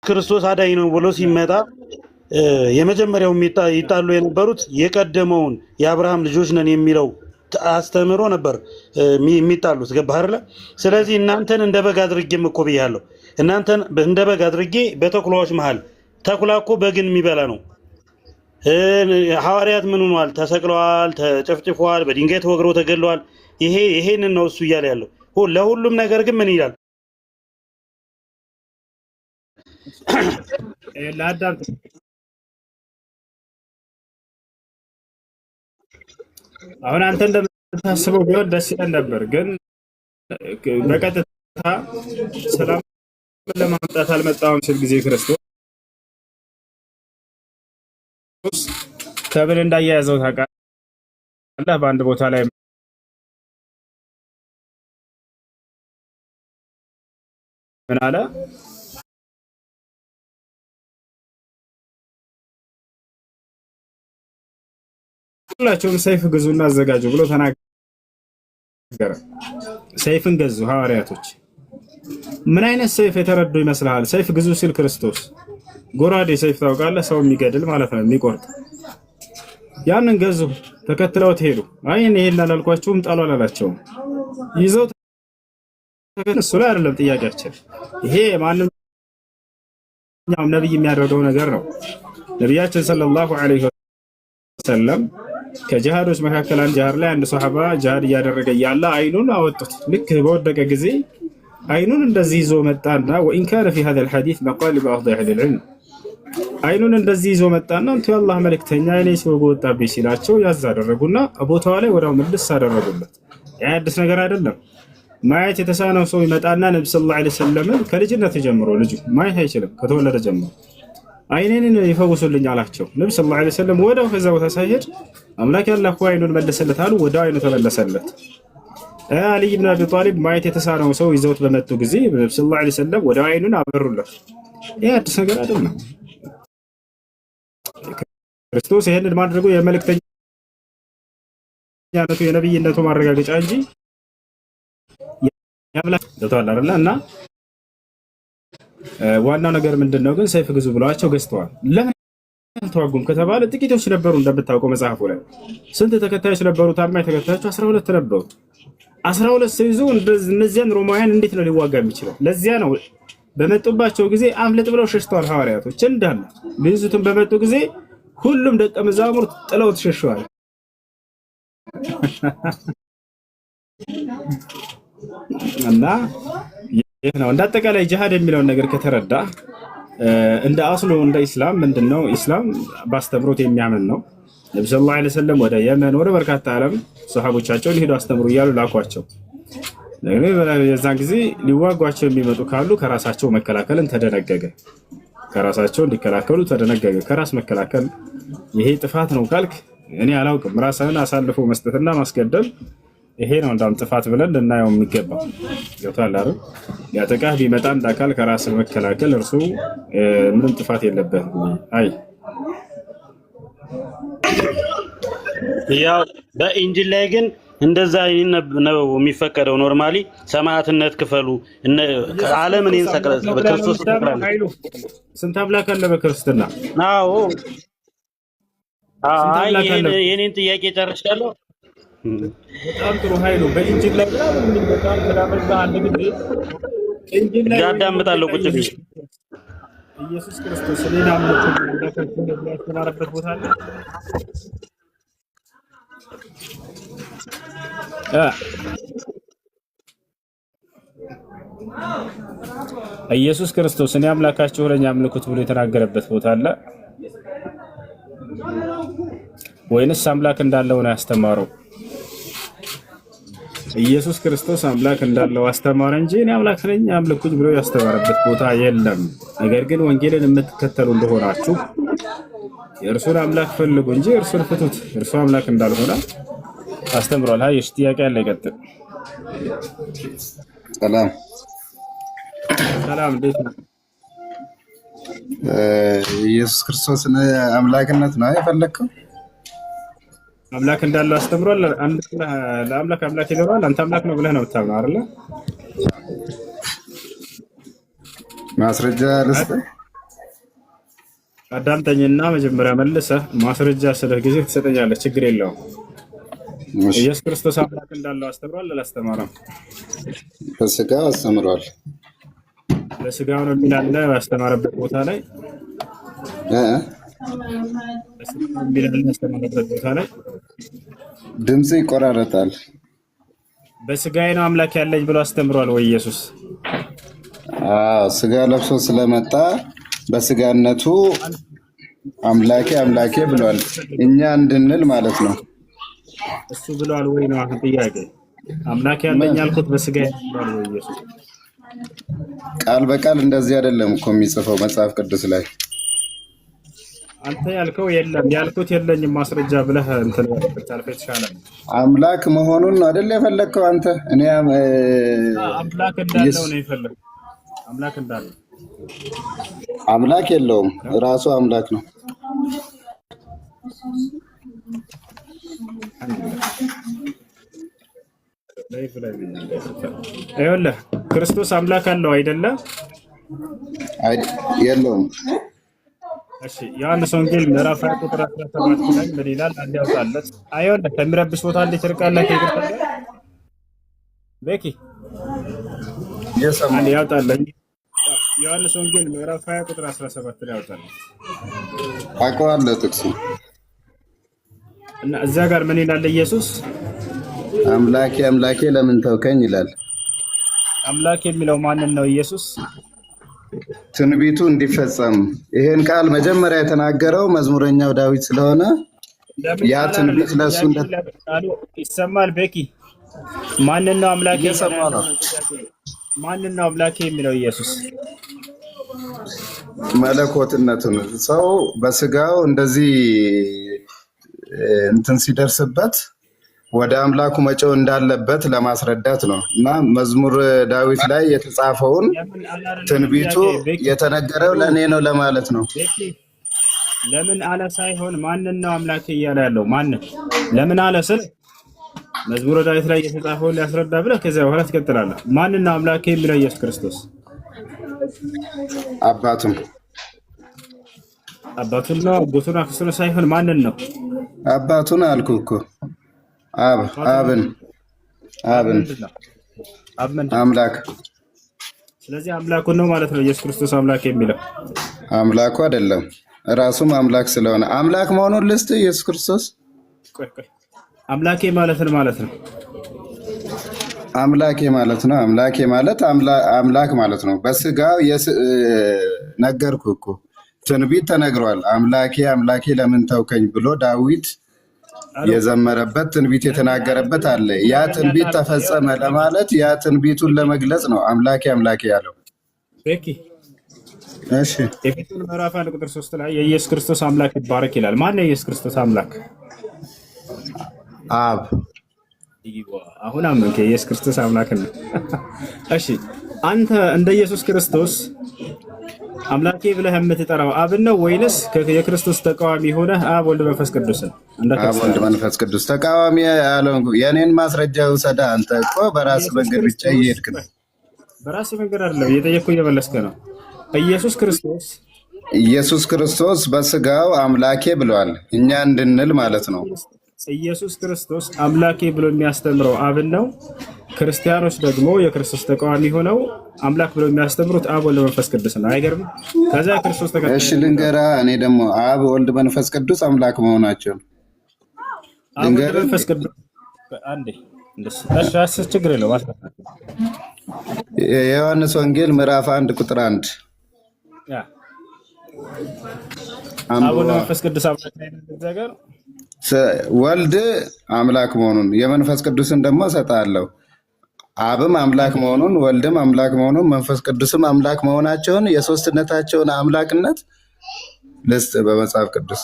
ክርስቶስ አዳኝ ነው ብሎ ሲመጣ የመጀመሪያው ይጣሉ የነበሩት የቀደመውን የአብርሃም ልጆች ነን የሚለው አስተምሮ ነበር የሚጣሉት። ገባህ አይደለ? ስለዚህ እናንተን እንደ በግ አድርጌም እኮ ብያለሁ። እናንተን እንደ በግ አድርጌ በተኩላዎች መሃል፣ ተኩላ እኮ በግን የሚበላ ነው። ሐዋርያት ምን ሆነዋል? ተሰቅለዋል፣ ተጨፍጭፈዋል፣ በድንጋይ ተወግረው ተገለዋል። ይሄንን ነው እሱ እያለ ያለው። ለሁሉም ነገር ግን ምን ይላል? ለአዳም አሁን አንተ እንደምታስበው ቢሆን ደስ ይለን ነበር፣ ግን በቀጥታ ሰላም ለማምጣት አልመጣሁም ሲል ጊዜ ክርስቶስ ከምን እንዳያያዘው ታውቃለህ? በአንድ ቦታ ላይ ምን አለ? ሁላቸውም ሰይፍ ግዙና አዘጋጁ ብሎ ተናገረ። ሰይፍን ገዙ ሐዋርያቶች። ምን አይነት ሰይፍ የተረዱ ይመስልሃል? ሰይፍ ግዙ ሲል ክርስቶስ ጎራዴ ሰይፍ ታውቃለህ? ሰው የሚገድል ማለት ነው፣ የሚቆርጥ። ያንን ገዙ፣ ተከትለውት ሄዱ። አይ ይሄን አላልኳችሁም ጣሉ አላላቸውም። ይዘው እሱ ላይ አይደለም ጥያቄያችን። ይሄ ማንኛውም ነብይ የሚያደርገው ነገር ነው። ነቢያችን ሰለላሁ ዐለይሂ ወሰለም ከጂሃዶች መካከል አንድ ጂሃድ ላይ አንድ ሱሐባ ጂሃድ እያደረገ ያለ አይኑን አወጡት። ልክ በወደቀ ጊዜ አይኑን እንደዚህ ይዞ መጣና ወኢን ካነ ፊ هذا الحديث مقال بعض اهل العلم አይኑን እንደዚህ ይዞ መጣና እንቱ የአላህ መልእክተኛ አይኔ ሲወጉ ወጣብኝ ሲላቸው ያዝ አደረጉና ቦታው ላይ ወዳው መልስ አደረጉለት። ያ አዲስ ነገር አይደለም። ማየት የተሳነው ሰው ይመጣና ነብዩ ሰለላሁ ዐለይሂ ወሰለም ከልጅነት ጀምሮ ልጁ ማየት አይችልም፣ ከተወለደ ጀምሮ አይኔን ይፈውሱልኝ አላቸው። ነብዩ ሰለላሁ ዐለይሂ ወሰለም ወዳው ከዛ ቦታ ሳይሄድ አምላክ ያላህ አይኑን መለሰለት አሉ። ወዳው አይኑ ተመለሰለት። አሊ ኢብኑ አቢ ጣሊብ ማየት የተሳነው ሰው ይዘውት በመጡ ጊዜ ነብዩ ሰለላሁ ዐለይሂ ወሰለም ወዳው አይኑን አበሩለት። ይሄ አዲስ ነገር አይደለም። ክርስቶስ ይሄንን ማድረጉ የመልእክተኛነቱ የነብይነቱ ማረጋገጫ እንጂ ያብላ ተቷል አይደል? እና ዋናው ነገር ምንድነው ግን ሰይፍ ግዙ ብለዋቸው ገዝተዋል። ለምን ተዋጉም ከተባለ ጥቂቶች ነበሩ። እንደምታውቀው መጽሐፉ ላይ ስንት ተከታዮች ነበሩ? ታማኝ ተከታዮች 12 ነበሩ። 12 ሲይዙ እነዚያን ሮማውያን እንዴት ነው ሊዋጋ የሚችለው? ለዚያ ነው በመጡባቸው ጊዜ አምልጥ ብለው ሸሽተዋል። ሐዋርያቶች እንዳለ ሊይዙትም በመጡ ጊዜ ሁሉም ደቀ መዛሙርት ጥለው ተሸሽዋል። እና ይሄ ነው እንዳጠቃላይ ጂሃድ የሚለውን ነገር ከተረዳ እንደ አስሉ እንደ ኢስላም ምንድነው? ኢስላም ባስተምሮት የሚያምን ነው። ነብዩ ሰለላሁ ዐለይሂ ወሰለም ወደ የመን ወደ በርካታ ዓለም ሱሐቦቻቸውን ሄዱ አስተምሩ እያሉ ላኳቸው። የዛን ጊዜ ሊዋጓቸው የሚመጡ ካሉ ከራሳቸው መከላከልን ተደነገገ። ከራሳቸው እንዲከላከሉ ተደነገገ። ከራስ መከላከል ይሄ ጥፋት ነው ካልክ እኔ አላውቅም። ራስህን አሳልፎ መስጠትና ማስገደል ይሄ ነው እንዳም ጥፋት ብለን ልናየው የሚገባው። ገብቶሃል አይደል? ያጠቃህ ቢመጣ እንዳካል ከራስ መከላከል እርሱ ምንም ጥፋት የለበትም። አይ ያው በኢንጂል ላይ ግን እንደዛ ነው የሚፈቀደው። ኖርማሊ ሰማዕትነት ክፈሉ ዓለምን እንሰቅለ በክርስቶስ ተቀራለ። ስንት አምላክ አለ በክርስትና? አዎ አይ የኔን ጥያቄ ጨርሻለሁ። በጣም ጥሩ ኃይሉ በኢንጂል ላይ በጣም ተዳመጣ አንድ ጊዜ ኢንጂል ላይ ያዳምጣለሁ ቁጭ ብዬ ኢየሱስ ክርስቶስ ሌላ አምላክ እንደከፈለ ያስተማረበት ቦታ አለ። ኢየሱስ ክርስቶስ እኔ አምላካችሁ ለኛ አምልኩት ብሎ የተናገረበት ቦታ አለ ወይንስ አምላክ እንዳለው ነው ያስተማረው? ኢየሱስ ክርስቶስ አምላክ እንዳለው አስተማረ እንጂ እኔ አምላክ ነኝ አምልኩኝ ብሎ ያስተማረበት ቦታ የለም። ነገር ግን ወንጌልን የምትከተሉ እንደሆናችሁ የእርሱን አምላክ ፈልጉ እንጂ እርሱን ፍቱት፣ እርሱ አምላክ እንዳልሆነ አስተምሯል። አይ እሺ፣ ጥያቄ አለ፣ ይቀጥል። ሰላም ሰላም፣ እንዴት ነው? ኢየሱስ ክርስቶስ አምላክነት ነው የፈለከው? አምላክ እንዳለው አስተምሯል። አንድ ለአምላክ አምላክ ይኖራል። አንተ አምላክ ነው ብለህ ነው የምታምነው አይደለ? ማስረጃ ልስጥ? አዳምጠኝና መጀመሪያ መልሰህ ማስረጃ ስለህ ጊዜ ትሰጠኛለህ። ችግር የለውም። እሺ። ኢየሱስ ክርስቶስ አምላክ እንዳለው አስተምሯል አላስተማረም? በስጋ አስተምሯል። በስጋው ነው የሚላለ ያስተማረበት ቦታ ላይ እ በስጋው ነው የሚላለ ያስተማረበት ቦታ ላይ ድምጽ ይቆራረጣል። በስጋዬ ነው አምላክ ያለኝ ብሎ አስተምሯል ወይ ኢየሱስ? ስጋ ለብሶ ስለመጣ በስጋነቱ አምላኬ አምላኬ ብሏል። እኛ እንድንል ማለት ነው። እሱ ብሏል ወይ ነው አሁን ጥያቄ። አምላክ ያለኝ ያልኩት በስጋዬ ብሏል ወይ ኢየሱስ? ቃል በቃል እንደዚህ አይደለም እኮ የሚጽፈው መጽሐፍ ቅዱስ ላይ። አንተ ያልከው የለም ያልኩት የለኝም ማስረጃ ብለህ እንትን ታልፈ የተሻለ አምላክ መሆኑን ነው አይደል የፈለግከው አንተ? እኔ አምላክ እንዳለው ነው የፈለግከው። አምላክ እንዳለው አምላክ የለውም፣ ራሱ አምላክ ነው። ይኸውልህ ክርስቶስ አምላክ አለው አይደለ? የለውም። እሺ ዮሐንስ ወንጌል ምዕራፍ 20 ቁጥር 17 ላይ ምን ይላል? አንድ ያውጣለት። አይወልህ ከሚረብሽ ቦታ እንዴት ትርቃለህ? ይገርታል ቤኪ አንድ ያውጣለት። ዮሐንስ ወንጌል ምዕራፍ 20 ቁጥር 17 ላይ ያውጣለት። አውቀዋለሁ ጥቅሱ እና እዛ ጋር ምን ይላል? ኢየሱስ አምላኬ አምላኬ ለምን ተውከኝ ይላል። አምላክ የሚለው ማንን ነው? ኢየሱስ ትንቢቱ እንዲፈጸም ይሄን ቃል መጀመሪያ የተናገረው መዝሙረኛው ዳዊት ስለሆነ ያ ትንቢት ለሱ ይሰማል። ቤኪ ማንን ነው አምላክ እየሰማሁ ነው? ማንን ነው አምላክ የሚለው? ኢየሱስ መለኮትነቱን ሰው በስጋው እንደዚህ እንትን ሲደርስበት ወደ አምላኩ መጮህ እንዳለበት ለማስረዳት ነው። እና መዝሙር ዳዊት ላይ የተጻፈውን ትንቢቱ የተነገረው ለእኔ ነው ለማለት ነው። ለምን አለ ሳይሆን ማንን ነው አምላክ እያለ ያለው? ማንን ለምን አለ ስል መዝሙር ዳዊት ላይ የተጻፈውን ሊያስረዳ ብለህ ከዚያ በኋላ ትቀጥላለህ። ማንን ነው አምላክ የሚለው? ኢየሱስ ክርስቶስ አባቱን ነው አጎቱን አክስቱን ሳይሆን ማንን ነው? አባቱን አልኩ እኮ አብን አምላክ። ስለዚህ አምላኩን ነው ማለት ነው ኢየሱስ ክርስቶስ አምላክ የሚለው። አምላኩ አይደለም ራሱም አምላክ ስለሆነ አምላክ መሆኑን ልስጥ። ኢየሱስ ክርስቶስ አምላኬ ማለትን ማለት ነው። አምላኬ ማለት ነው። አምላኬ ማለት አምላክ ማለት ነው። በስጋው ነገርኩ እኮ ትንቢት ተነግሯል። አምላኬ አምላኬ ለምን ተውከኝ ብሎ ዳዊት የዘመረበት ትንቢት የተናገረበት አለ። ያ ትንቢት ተፈጸመ ለማለት ያ ትንቢቱን ለመግለጽ ነው አምላኬ አምላኬ ያለው። እሺ ኤፌሶን ምዕራፍ 1 ቁጥር 3 ላይ የኢየሱስ ክርስቶስ አምላክ ይባረክ ይላል። ማን ነው የኢየሱስ ክርስቶስ አምላክ? አብ። አሁን አመንከ የኢየሱስ ክርስቶስ አምላክ ነው። እሺ አንተ እንደ ኢየሱስ ክርስቶስ አምላኬ ብለህ የምትጠራው አብን ነው ወይንስ የክርስቶስ ተቃዋሚ ሆነህ አብ ወልድ መንፈስ ቅዱስ ነው? አብ ወልድ መንፈስ ቅዱስ ተቃዋሚ ያለው የኔን ማስረጃ ውሰዳ። አንተ እኮ በራስ መንገድ ብቻ እየሄድክ ነው። በራስ መንገድ አይደለም እየጠየቅኩ እየመለስክ ነው። ኢየሱስ ክርስቶስ በስጋው አምላኬ ብለዋል፣ እኛ እንድንል ማለት ነው። ኢየሱስ ክርስቶስ አምላኬ ብሎ የሚያስተምረው አብን ነው። ክርስቲያኖች ደግሞ የክርስቶስ ተቃዋሚ ሆነው አምላክ ብሎ የሚያስተምሩት አብ ወልድ መንፈስ ቅዱስ ነው። አይገርምም? ከዛ ክርስቶስ ተከታይ እሺ ልንገራ። እኔ ደግሞ አብ ወልድ መንፈስ ቅዱስ አምላክ መሆናቸው ልንገራ። መንፈስ ቅዱስ አንዴ እንደሱ ችግር የለውም። የዮሐንስ ወንጌል ምዕራፍ 1 ቁጥር 1 አብ ወልድ መንፈስ ቅዱስ አምላክ ነው። ወልድ አምላክ መሆኑን የመንፈስ ቅዱስን ደግሞ እሰጥሃለሁ። አብም አምላክ መሆኑን ወልድም አምላክ መሆኑን መንፈስ ቅዱስም አምላክ መሆናቸውን የሶስትነታቸውን አምላክነት ልስጥ በመጽሐፍ ቅዱስ።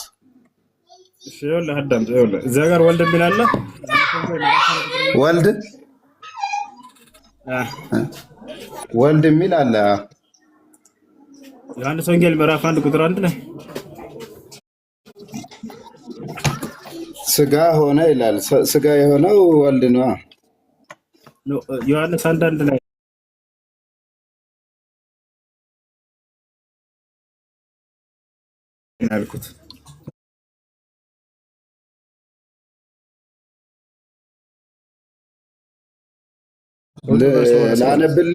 እዚያ ጋር ወልድ የሚላለ ወልድ የሚል አለ። ዮሐንስ ወንጌል ምዕራፍ 1 ቁጥር 1 ላይ ስጋ ሆነ ይላል። ስጋ የሆነው ወልድ ነው። ዮሐንስ 1:1 ላይ ያልኩት። ላነብል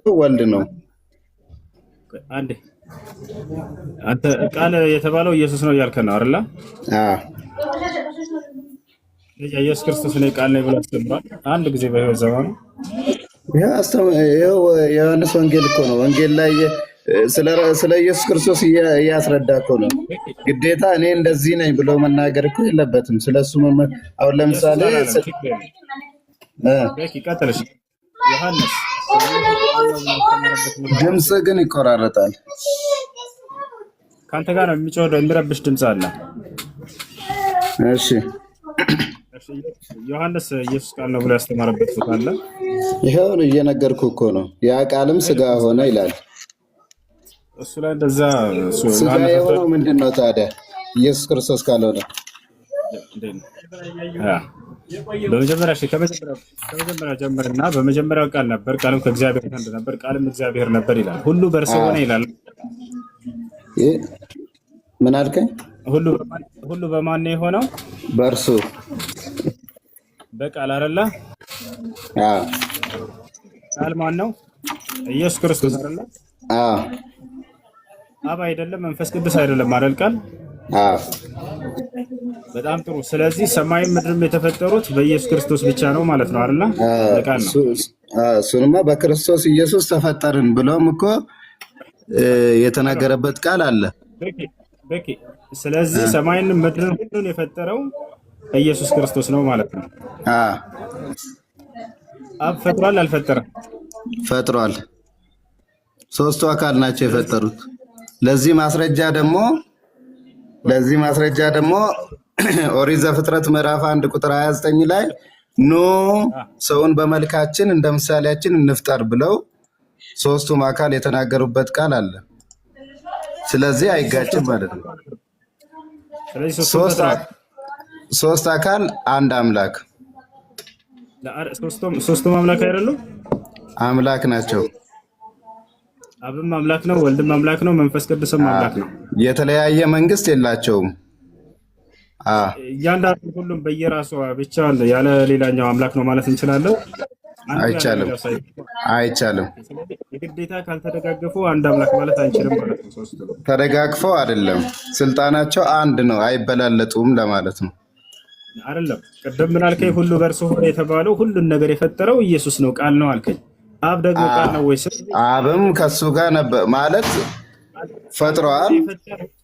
ወልድ ነው። አንዴ አንተ ቃል የተባለው ኢየሱስ ነው እያልከ ነው አይደል? ኢየሱስ ክርስቶስ ነው ቃል ነው ብሎ አስተምሯል አንድ ጊዜ በሕይወት ዘመኑ። ዮሐንስ ወንጌል እኮ ነው። ወንጌል ላይ ስለ ኢየሱስ ክርስቶስ እያስረዳ እኮ ነው። ግዴታ እኔ እንደዚህ ነኝ ብሎ መናገር እኮ የለበትም። ስለሱ አሁን ለምሳሌ ቀጥልሽ ዮሐንስ ድምፅ ግን ይቆራረጣል። ከአንተ ጋር ነው የሚጮህ የሚረብሽ ድምፅ አለ። እሺ ዮሐንስ ኢየሱስ ቃል ነው ብሎ ያስተማረበት ቦታ አለ። ይሄውን እየነገርኩ እኮ ነው። ያ ቃልም ስጋ ሆነ ይላል። እሱ ላይ እንደዛ ስጋ የሆነው ምንድን ነው ታዲያ? ኢየሱስ ክርስቶስ ካልሆነ ከመጀመሪያ ጀምርና በመጀመሪያው ቃል ነበር፣ ቃልም ከእግዚአብሔር ዘንድ ነበር፣ ቃልም እግዚአብሔር ነበር ይላል። ሁሉ በእርሱ ሆነ ይላል። ምን አልከኝ? ሁሉ በማን ነው የሆነው? በእርሱ በቃል አይደለ? ቃል ማን ነው? ኢየሱስ ክርስቶስ አይደለ? አብ አይደለም? መንፈስ ቅዱስ አይደለም አይደል? ቃል በጣም ጥሩ። ስለዚህ ሰማይም ምድርም የተፈጠሩት በኢየሱስ ክርስቶስ ብቻ ነው ማለት ነው አይደል? በቃል ነው። እሱንማ በክርስቶስ ኢየሱስ ተፈጠርን ብሎም እኮ የተናገረበት ቃል አለ። በቂ። ስለዚህ ሰማይን ምድርን ሁሉን የፈጠረው ኢየሱስ ክርስቶስ ነው ማለት ነው። አብ ፈጥሯል አልፈጠረም? ፈጥሯል። ሶስቱ አካል ናቸው የፈጠሩት። ለዚህ ማስረጃ ደግሞ ኦሪት ዘፍጥረት ምዕራፍ 1 ቁጥር 29 ላይ ኖ ሰውን በመልካችን እንደ ምሳሌያችን እንፍጠር ብለው ሶስቱም አካል የተናገሩበት ቃል አለ። ስለዚህ አይጋጭም ማለት ነው። ሶስት አካል አንድ አምላክ። ሶስቱም አምላክ አይደሉም? አምላክ ናቸው። አብም አምላክ ነው፣ ወልድም አምላክ ነው፣ መንፈስ ቅዱስም አምላክ ነው። የተለያየ መንግስት የላቸውም። እያንዳንዱ ሁሉም በየራሱ ብቻ ያለ ሌላኛው አምላክ ነው ማለት እንችላለን? አይቻልም። የግዴታ ካልተደጋገፉ አንድ አምላክ ማለት አንችልም ማለት ነው። ሶስቱ ተደጋግፈው አይደለም፣ ስልጣናቸው አንድ ነው፣ አይበላለጡም ለማለት ነው። አይደለም ቅድም ምን አልከኝ? ሁሉ በእርሱ ሆነ የተባለው ሁሉን ነገር የፈጠረው ኢየሱስ ነው፣ ቃል ነው አልከኝ። አብ ደግሞ ቃል ነው ወይስ? አብም ከሱ ጋር ነበር ማለት ፈጥሯል።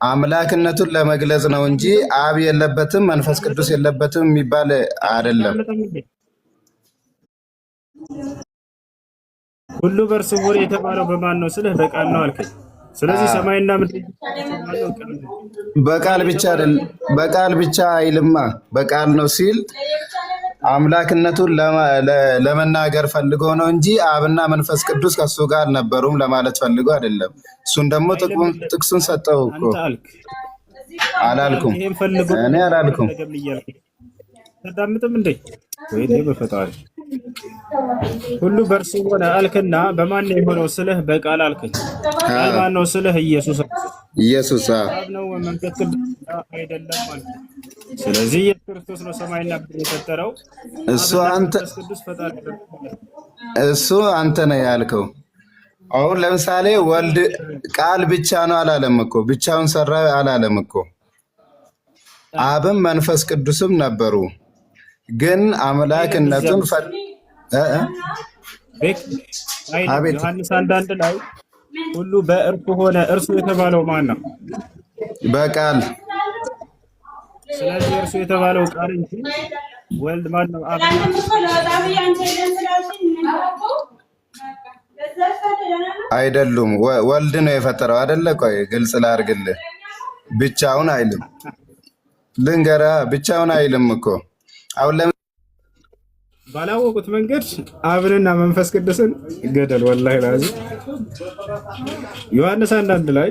አምላክነቱን ለመግለጽ ነው እንጂ አብ የለበትም መንፈስ ቅዱስ የለበትም የሚባል አይደለም። ሁሉ በእርሱ ሆነ የተባለው በማን ነው ስልህ በቃል ነው አልከኝ። ስለዚህ ሰማይና ምድር በቃል ብቻ አይልማ። በቃል ነው ሲል አምላክነቱን ለመናገር ፈልጎ ነው እንጂ አብና መንፈስ ቅዱስ ከሱ ጋር አልነበሩም ለማለት ፈልጎ አይደለም። እሱን ደግሞ ጥቅሱን ሰጠው እኮ። አላልኩም እኔ አላልኩም። ተዳምጥም እንዴ ወይ በፈጣሪ ሁሉ በእርሱ ሆነ አልክና በማን ነው የሆነው ስልህ በቃል አልከኝ። ቃል ማን ነው ስልህ ኢየሱስ አብ ነው መንፈስ ቅዱስ አይደለም ማለት። ስለዚህ ኢየሱስ ክርስቶስ ነው ሰማይና ምድር የፈጠረው። እሱ አንተ ነህ ያልከው። አሁን ለምሳሌ ወልድ ቃል ብቻ ነው አላለም እኮ፣ ብቻውን ሰራ አላለም እኮ። አብም መንፈስ ቅዱስም ነበሩ፣ ግን አምላክነቱን ዮሐንስ 1:1 ላይ ሁሉ በእርሱ ሆነ። እርሱ የተባለው ማን ነው? በቃል። ስለዚህ እርሱ የተባለው ቃል እንጂ ወልድ ማን ነው? አብ አይደሉም። ወልድ ነው የፈጠረው አይደለ? ቆይ ግልጽ ላድርግልህ። ብቻውን አይልም። ልንገርህ፣ ብቻውን አይልም እኮ። አሁን ባላወቁት መንገድ አብንና መንፈስ ቅዱስን ገደል። ወላሂ ላዚ ዮሐንስ 1:1 ላይ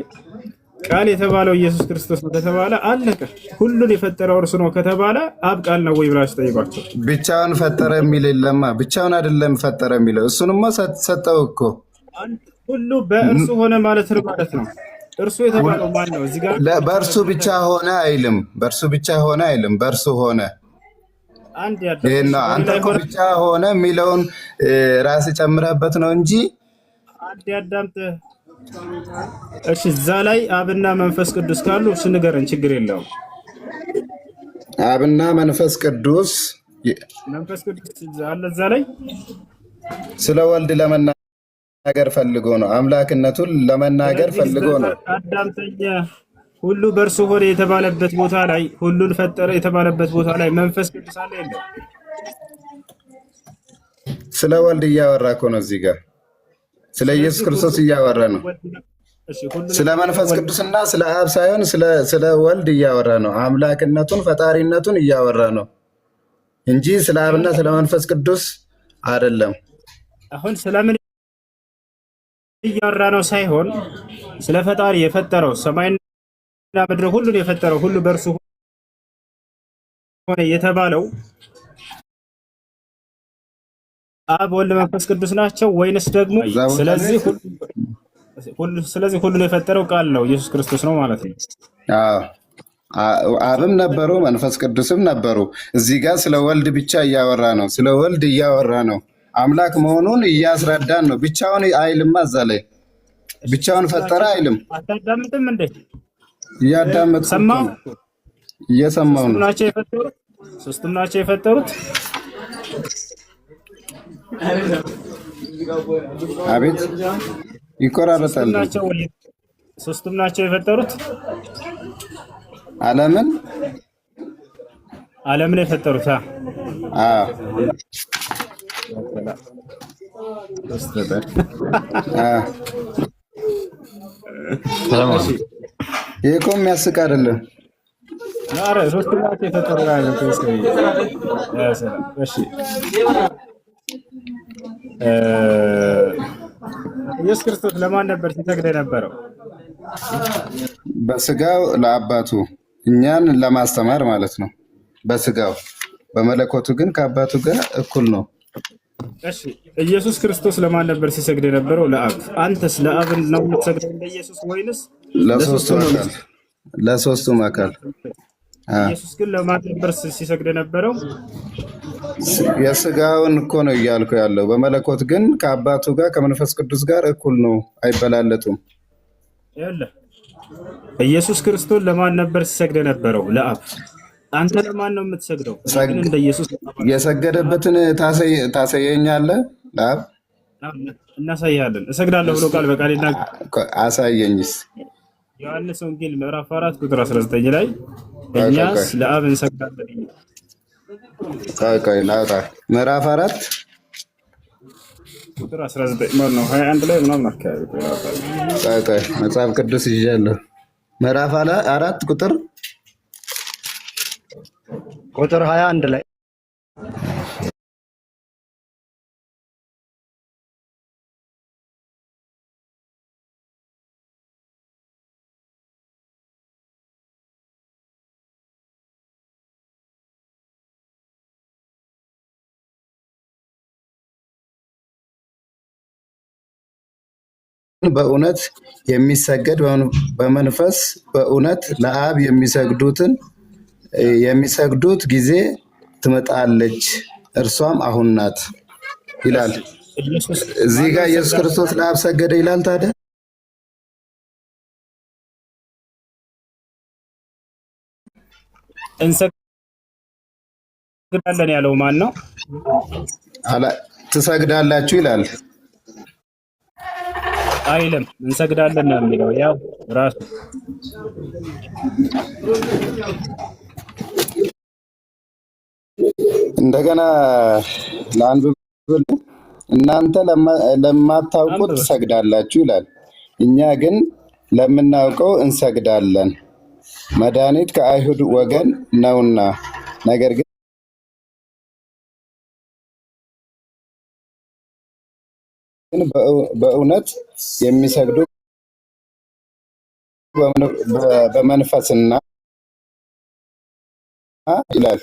ቃል የተባለው ኢየሱስ ክርስቶስ ነው ከተባለ አለቀ። ሁሉን የፈጠረው እርሱ ነው ከተባለ አብ ቃል ነው ወይ ብላችሁ ጠይቋቸው። ብቻውን ፈጠረ የሚል የለማ። ብቻውን አይደለም ፈጠረ የሚለው እሱንማ ሰጠው እኮ። ሁሉ በእርሱ ሆነ ማለት ነው። እርሱ የተባለው ማን ነው? እዚህ ጋር በእርሱ ብቻ ሆነ አይልም። በእርሱ ብቻ ሆነ አይልም። በእርሱ ሆነ አንድ ይሄና አንተ እኮ ብቻ ሆነ የሚለውን ራስ ጨምረህበት ነው እንጂ አንድ ያዳምጥ። እሺ እዛ ላይ አብና መንፈስ ቅዱስ ካሉ እሱ ንገረን፣ ችግር የለውም። አብና መንፈስ ቅዱስ አለ እዛ ላይ ስለ ወልድ ለመናገር ፈልጎ ነው። አምላክነቱን ለመናገር ፈልጎ ነው። አዳምጠኛ። ሁሉ በእርሱ ሆነ የተባለበት ቦታ ላይ ሁሉን ፈጠረ የተባለበት ቦታ ላይ መንፈስ ቅዱስ አለ የለም? ስለ ወልድ እያወራ እኮ ነው እዚህ ጋር ስለ ኢየሱስ ክርስቶስ እያወራ ነው። ስለ መንፈስ ቅዱስና ስለ አብ ሳይሆን ስለ ወልድ እያወራ ነው። አምላክነቱን ፈጣሪነቱን እያወራ ነው እንጂ ስለ አብና ስለ መንፈስ ቅዱስ አይደለም። አሁን ስለምን እያወራ ነው ሳይሆን ስለ ፈጣሪ የፈጠረው ሰማይና ምድር ሁሉን የፈጠረው ሁሉ በእርሱ ሆነ የተባለው አብ ወልድ መንፈስ ቅዱስ ናቸው ወይንስ ደግሞ ስለዚህ ሁሉን የፈጠረው ቃል ነው ኢየሱስ ክርስቶስ ነው ማለት ነው? አብም ነበሩ መንፈስ ቅዱስም ነበሩ። እዚህ ጋር ስለ ወልድ ብቻ እያወራ ነው። ስለ ወልድ እያወራ ነው። አምላክ መሆኑን እያስረዳን ነው። ብቻውን አይልም። እዛ ላይ ብቻውን ፈጠረ አይልም። አታዳምጥም እንዴ? እያዳመጥኩ ሰማሁ። እየሰማሁ ነው። ሶስቱም ናቸው የፈጠሩት። አቤት ይቆራረጣል። ሶስቱም ናቸው የፈጠሩት። ዓለምን የፈጠሩት ይሄ እኮ የሚያስቅ አይደለም። ሶስቱም ናቸው የፈጠሩት። ኢየሱስ ክርስቶስ ለማን ነበር ሲሰግድ የነበረው? በስጋው ለአባቱ እኛን ለማስተማር ማለት ነው። በስጋው በመለኮቱ ግን ከአባቱ ጋር እኩል ነው። እሺ ኢየሱስ ክርስቶስ ለማን ነበር ሲሰግድ የነበረው? ለአብ። አንተስ ለአብ ነው የምትሰግደው እንደ ኢየሱስ ወይንስ ለሶስቱም አካል? ኢየሱስ ግን ለማን ነበር ሲሰግድ የነበረው? የስጋውን እኮ ነው እያልኩ ያለው። በመለኮት ግን ከአባቱ ጋር ከመንፈስ ቅዱስ ጋር እኩል ነው፣ አይበላለጡም። ኢየሱስ ክርስቶስ ለማን ነበር ሲሰግድ የነበረው? ለአብ። አንተ ለማን ነው የምትሰግደው? እንደ ኢየሱስ የሰገደበትን ታሳየኛለህ? ለአብ እናሳያለን። እሰግዳለሁ ብሎ ቃል በቃል ይናገራል። አሳየኝስ። ዮሐንስ ወንጌል ምዕራፍ 4 ቁጥር 19 ላይ እኛስ ለአብ እንሰግዳለን። ቆይ ላውጣ። ምዕራፍ 4 ቁጥር 19 ማለት ነው 21 ላይ ምናምን አካባቢ። ቆይ መጽሐፍ ቅዱስ ይዣለሁ። ምዕራፍ 4 ቁጥር 21 ላይ በእውነት የሚሰገድ በመንፈስ በእውነት ለአብ የሚሰግዱት ጊዜ ትመጣለች፣ እርሷም አሁን ናት ይላል። እዚህ ጋር ኢየሱስ ክርስቶስ ለአብ ሰገደ ይላል። ታዲያ እንሰግዳለን ያለው ማን ነው? ትሰግዳላችሁ ይላል አይልም። እንሰግዳለን ነው የሚለው። ያው ራሱ እንደገና ለአንብብ። እናንተ ለማታውቁት ትሰግዳላችሁ ይላል፣ እኛ ግን ለምናውቀው እንሰግዳለን፣ መድኃኒት ከአይሁድ ወገን ነውና። ነገር ግን በእውነት የሚሰግዱ በመንፈስና ይላል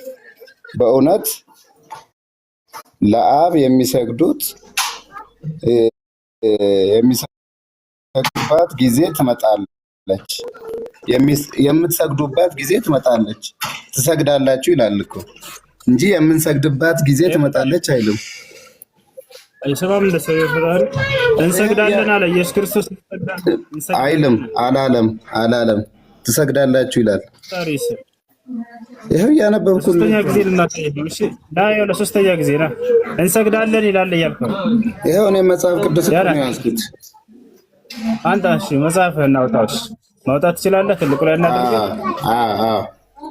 በእውነት ለአብ የሚሰግዱባት ጊዜ ትመጣለች። የምትሰግዱባት ጊዜ ትመጣለች። ትሰግዳላችሁ ይላል እኮ እንጂ የምንሰግድባት ጊዜ ትመጣለች አይልም። አይሰማም። እንደሰው ፈጣሪ እንሰግዳለን አለ ኢየሱስ ክርስቶስ አይልም። አላለም። ትሰግዳላችሁ ይላል። ይሄው ያነበብኩት ሶስተኛ ጊዜ ልናሳየው። እሺ ዳየው ለሶስተኛ ጊዜ ነው እንሰግዳለን ይላል እያልኩ ይሄው እኔ መጽሐፍ ቅዱስ ነው ያስኩት። አንተ እሺ መጽሐፍ እናውጣውሽ ማውጣት ትችላለህ። ትልቁ ላይ እናደርግ።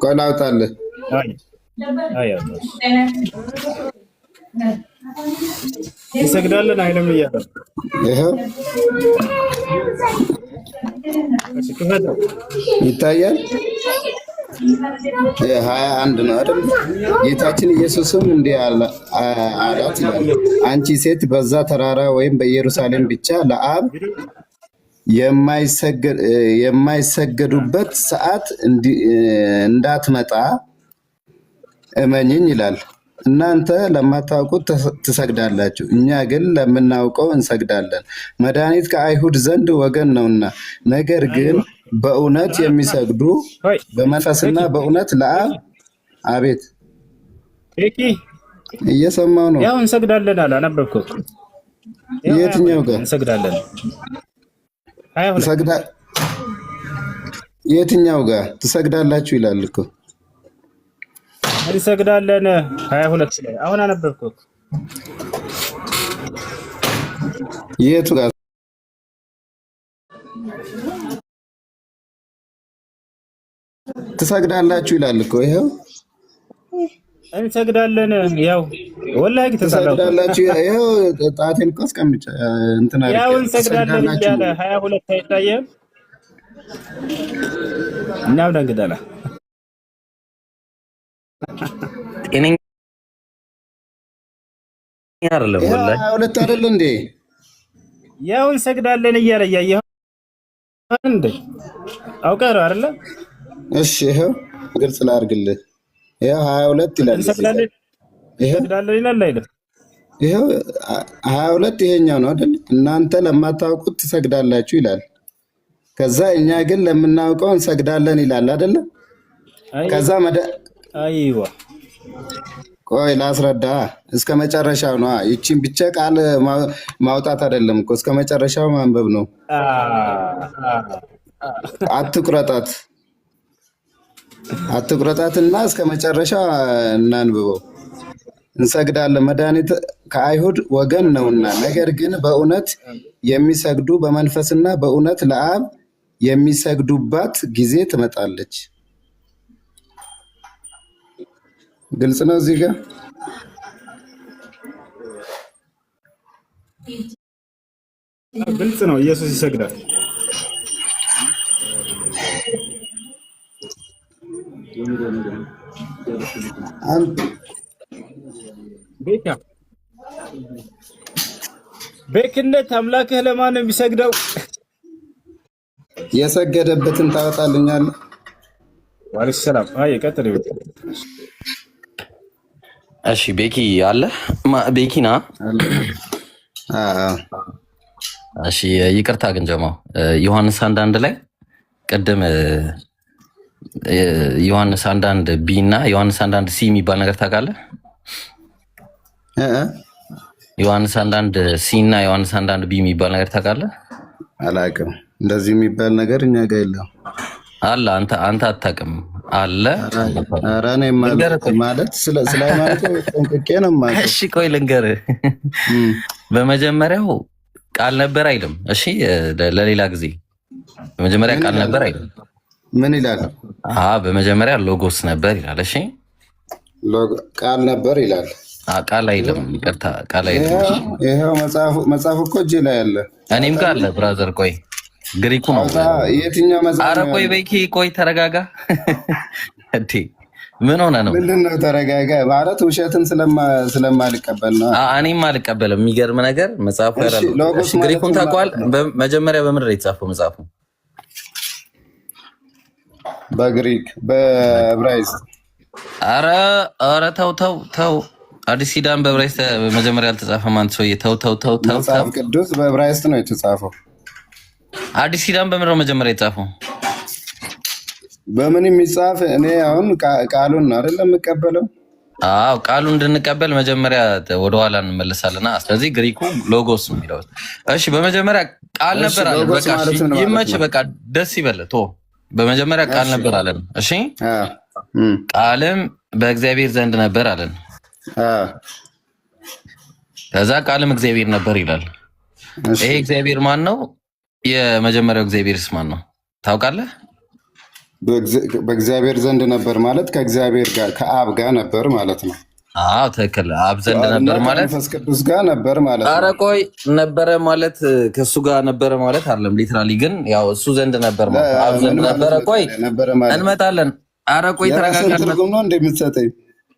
ቆይ ላውጣልህ። አይ እንሰግዳለን አይልም እያለ ይሄው ይታያል። 21 ነው አይደል? ጌታችን ኢየሱስም እንዲህ አላት ይላል፣ አንቺ ሴት በዛ ተራራ ወይም በኢየሩሳሌም ብቻ ለአብ የማይሰገዱበት ሰዓት እንዳትመጣ እመኝኝ ይላል። እናንተ ለማታውቁት ትሰግዳላችሁ፣ እኛ ግን ለምናውቀው እንሰግዳለን። መድኃኒት ከአይሁድ ዘንድ ወገን ነውና፣ ነገር ግን በእውነት የሚሰግዱ በመንፈስና በእውነት ለአብ። አቤት እየሰማው ነው። ያው እንሰግዳለን አለ። አነበብከው? የትኛው ጋር እንሰግዳለን? የትኛው ጋር ትሰግዳላችሁ ይላል እኮ። እንሰግዳለን 22 ላይ አሁን አነበብከው? የቱ ጋር ትሰግዳላችሁ ይላል እኮ። ይሄው እንሰግዳለን። ያው ወላሂ ትሰግዳላችሁ። ይሄው ጣቴን እኮ አስቀምጬ እንትና ያው እንሰግዳለን እያለ 22 አይታየም። እናው ደንግጠና ጤነኛ አይደለም ወላሂ 22 አይደል እንዴ? ያው እንሰግዳለን እያለ ያየው እንዴ? አውቀህ ነው አይደለ? እሺ ይሄው ግልጽ ላድርግልህ። ይሄው 22 ይላል። እንሰግዳለን ይላል አይደል? ይሄው 22 ይሄኛው ነው አይደል? እናንተ ለማታውቁት ትሰግዳላችሁ ይላል። ከዛ እኛ ግን ለምናውቀው እንሰግዳለን ይላል አይደለ? ከዛ አይዋ ቆይ ላስረዳ። እስከ መጨረሻው ነው። ይቺን ብቻ ቃል ማውጣት አይደለም እኮ እስከ መጨረሻው ማንበብ ነው። አትቁረጣትና እስከ መጨረሻው እናንብበው። እንሰግዳለን መድኃኒት ከአይሁድ ወገን ነውና፣ ነገር ግን በእውነት የሚሰግዱ በመንፈስና በእውነት ለአብ የሚሰግዱባት ጊዜ ትመጣለች። ግልጽ ነው። እዚህ ጋር ግልጽ ነው። ኢየሱስ ይሰግዳል። ቤክነት አምላክህ ለማን ነው የሚሰግደው? የሰገደበትን ታወጣልኛለህ? ወአለይሂ ሰላም። አይ ቀጥል። እሺ ቤኪ አለ ቤኪና። እሺ ይቅርታ ግን ጀማው ዮሐንስ 1:1 ላይ ቅድም ዮሐንስ 1:1 ቢ እና ዮሐንስ 1:1 ሲ የሚባል ነገር ታውቃለህ? ዮሐንስ 1:1 ሲ እና ዮሐንስ 1:1 ቢ የሚባል ነገር ታውቃለህ? አላውቅም። እንደዚህ የሚባል ነገር እኛ ጋር የለም። አለ አንተ አታውቅም አለ። ኧረ እኔ ማለት ስለ ሃይማኖት ጠንቅቄ ነው የማውቀው። እሺ ቆይ ልንገርህ። በመጀመሪያው ቃል ነበር አይልም? እሺ ለሌላ ጊዜ በመጀመሪያ ቃል ነበር አይልም? ምን ይላል? በመጀመሪያ ሎጎስ ነበር ይላል። እሺ ቃል ነበር ይላል። ቃል አይልም። ይቅርታ ቃል አይልም። ይሄው መጽሐፉ እኮ እጄ ላይ አለ። እኔም ጋር አለ ብራዘር። ቆይ ግሪኩ ነው። የትኛው መጽሐፍ? ኧረ ቆይ በቂ ቆይ ተረጋጋ። እንዴ ምን ሆነ ነው? ምንድን ነው ተረጋጋ ማለት? ውሸትን ስለማልቀበል ነው። እኔም አልቀበልም። የሚገርም ነገር መጽሐፉ ያለው ግሪኩን ታውቀዋል? መጀመሪያ በምድር የተጻፈው መጽሐፉ በግሪክ በዕብራይስጥ። ኧረ ተው። አዲስ ኪዳን በዕብራይስጥ መጀመሪያ አልተጻፈም። አንተ ሰውዬ ተው። መጽሐፍ ቅዱስ በዕብራይስጥ ነው የተጻፈው። አዲስ ኪዳን በምን ነው መጀመሪያ የተጻፈው? በምን የሚጻፍ? እኔ አሁን ቃሉን ነው አይደለም የምቀበለው። አዎ ቃሉን እንድንቀበል መጀመሪያ ወደኋላ እንመለሳለና፣ ስለዚህ ግሪኩ ሎጎስ ነው የሚለው። እሺ በመጀመሪያ ቃል ነበር አለ። በቃ ይመች፣ በቃ ደስ ይበል። በመጀመሪያ ቃል ነበር አለን። እሺ ቃልም በእግዚአብሔር ዘንድ ነበር አለን። ከዛ ቃልም እግዚአብሔር ነበር ይላል። ይሄ እግዚአብሔር ማን ነው? የመጀመሪያው እግዚአብሔርስ ማን ነው ታውቃለህ? በእግዚአብሔር ዘንድ ነበር ማለት ከእግዚአብሔር ጋር ከአብ ጋር ነበር ማለት ነው። አዎ ትክክል። አብ ዘንድ ነበር ማለት ከመንፈስ ቅዱስ ጋር ነበር ማለት ነው። ኧረ ቆይ ነበረ ማለት ከእሱ ጋር ነበረ ማለት አይደለም። ሊትራሊ ግን ያው እሱ ዘንድ ነበር ማለት አብ ዘንድ ነበረ። ቆይ እንመጣለን። ኧረ ቆይ ተረጋጋ። ትርጉም ነው እንደምትሰጠኝ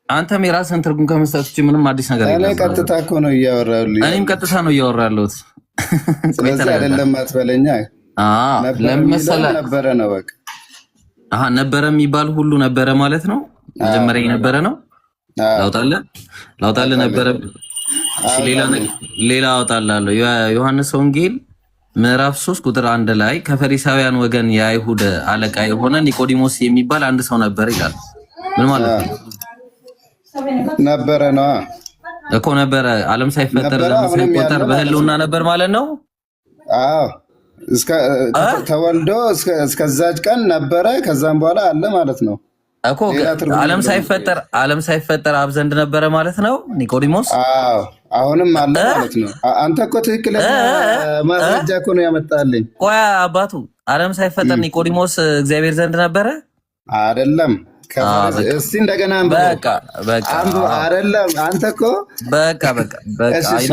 አንተም የራስህን ትርጉም ከመስጠት ውጭ ምንም አዲስ ነገር የለም። እኔ ቀጥታ እኮ ነው እያወራሁልህ። እኔም ቀጥታ ነው እያወራሁት። ስለዚህ አይደለም አትበለኛ። ለምን መሰለህ ነበረ ነው በቃ ነበረ የሚባል ሁሉ ነበረ ማለት ነው። መጀመሪያ የነበረ ነው። ላውጣልህ ነበረ። ሌላ አውጣልሃለሁ። ዮሐንስ ወንጌል ምዕራፍ 3 ቁጥር 1 ላይ ከፈሪሳውያን ወገን የአይሁድ አለቃ የሆነ ኒቆዲሞስ የሚባል አንድ ሰው ነበር ይላል። ምን ማለት ነው? ነበረ ነው እኮ ነበረ። ዓለም ሳይፈጠር ዘመን ሳይቆጠር በህልውና ነበር ማለት ነው። አዎ ተወልዶ እስከዛች ቀን ነበረ። ከዛም በኋላ አለ ማለት ነው እኮ። ዓለም ሳይፈጠር አብ ዘንድ ነበረ ማለት ነው ኒቆዲሞስ። አሁንም አለ ማለት ነው። አንተ እኮ ትክክለኛ ማስረጃ እኮ ነው ያመጣልኝ። ቆይ አባቱ ዓለም ሳይፈጠር ኒቆዲሞስ እግዚአብሔር ዘንድ ነበረ አይደለም? እስቲ እንደገና አይደለም? አንተ እኮ በቃ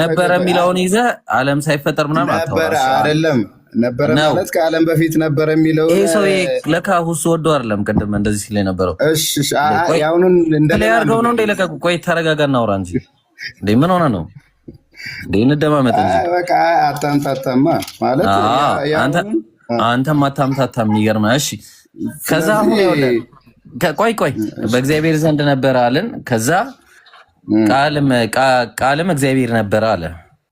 ነበረ የሚለውን ይዘህ ዓለም ሳይፈጠር ምናምን ነበረ አይደለም? ነበረ ማለት ከዓለም በፊት ነበረ የሚለው ይሄ ሰው ለካ ሁሱ ወዶ አይደለም ቅድም እንደዚህ ሲል የነበረው። እሺ ያውኑን እንደያርገው ነው እንደ ለቀቁ። ቆይ ተረጋጋ፣ እናውራ እንጂ እንዴ ምን ሆነ ነው እንዴ? እንደማመጥ እንጂ በቃ አታምታታማ ማለት አንተም አታምታታም። የሚገርም ነው። እሺ ከዛ አሁን ቆይ በእግዚአብሔር ዘንድ ነበረ አለን። ከዛ ቃልም እግዚአብሔር ነበረ አለ።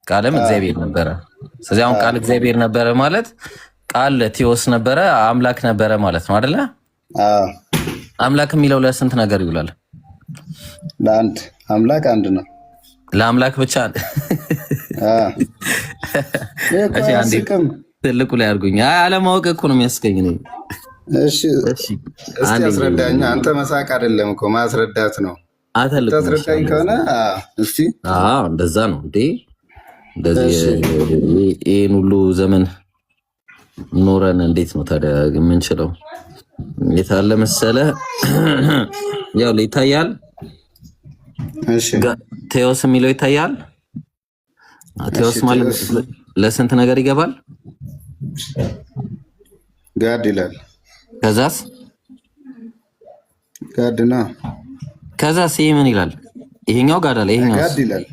ቃልም እግዚአብሔር ነበረ። ስለዚህ አሁን ቃል እግዚአብሔር ነበረ ማለት ቃል ቴዎስ ነበረ፣ አምላክ ነበረ ማለት ነው አይደለ? አምላክ የሚለው ለስንት ነገር ይውላል? ለአንድ አምላክ አንድ ነው። ለአምላክ ብቻ ትልቁ ላይ አድርጉኝ። አለማወቅ እኮ ነው የሚያስገኝ ነው። እሺ እስቲ አስረዳኝ። አንተ መሳቅ አይደለም እኮ ማስረዳት ነው። ታስረዳኝ ከሆነ እስቲ እንደዛ ነው እንዴ? እንደዚህ ይሄን ሁሉ ዘመን ኖረን እንዴት ነው ታዲያ የምንችለው? የታለ መሰለህ? ያው ይታያል። እሺ ቴዎስ የሚለው ይታያል። ቴዎስ ማለት ለስንት ነገር ይገባል? ጋድ ይላል። ከዛስ ጋድና ከዛስ ይሄ ምን ይላል? ይሄኛው ጋድ አለ። ይሄኛው ጋድ ይላል።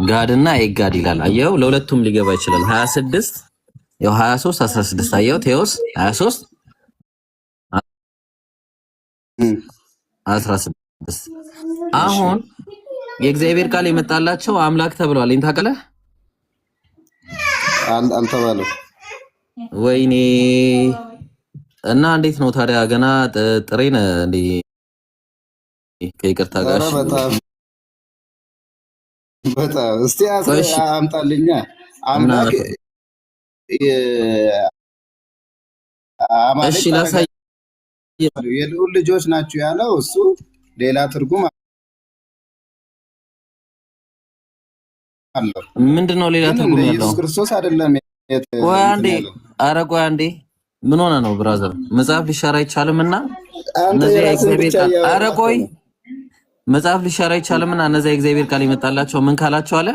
ጋድና ኤጋድ ይላል። አየው ለሁለቱም ሊገባ ይችላል። 26 ያው 23 16 አየው ቴዎስ 23 16 አሁን የእግዚአብሔር ቃል የመጣላቸው አምላክ ተብለዋል። ይሄን ታውቃለህ? አልተባለም። ወይኔ እና እንዴት ነው ታዲያ? ገና ጥሬን እንዴ? ከይቅርታ ጋር በጣም እስቲ አምጣልኛ። አምላክ እሺ ላሳይ። የልዑል ልጆች ናቸው ያለው እሱ ሌላ ትርጉም አለው። ምንድነው ሌላ ትርጉም ያለው? ኢየሱስ ክርስቶስ አይደለም። ቆይ አንዴ፣ ኧረ ቆይ አንዴ፣ ምን ሆነ ነው ብራዘር? መጽሐፍ ሊሻር አይቻልምና እነዚህ የእግዚአብሔር ቃል፣ ኧረ ቆይ መጽሐፍ ሊሻር አይቻልምና እነዚህ የእግዚአብሔር ቃል ይመጣላቸው ምን ካላቸው አለ?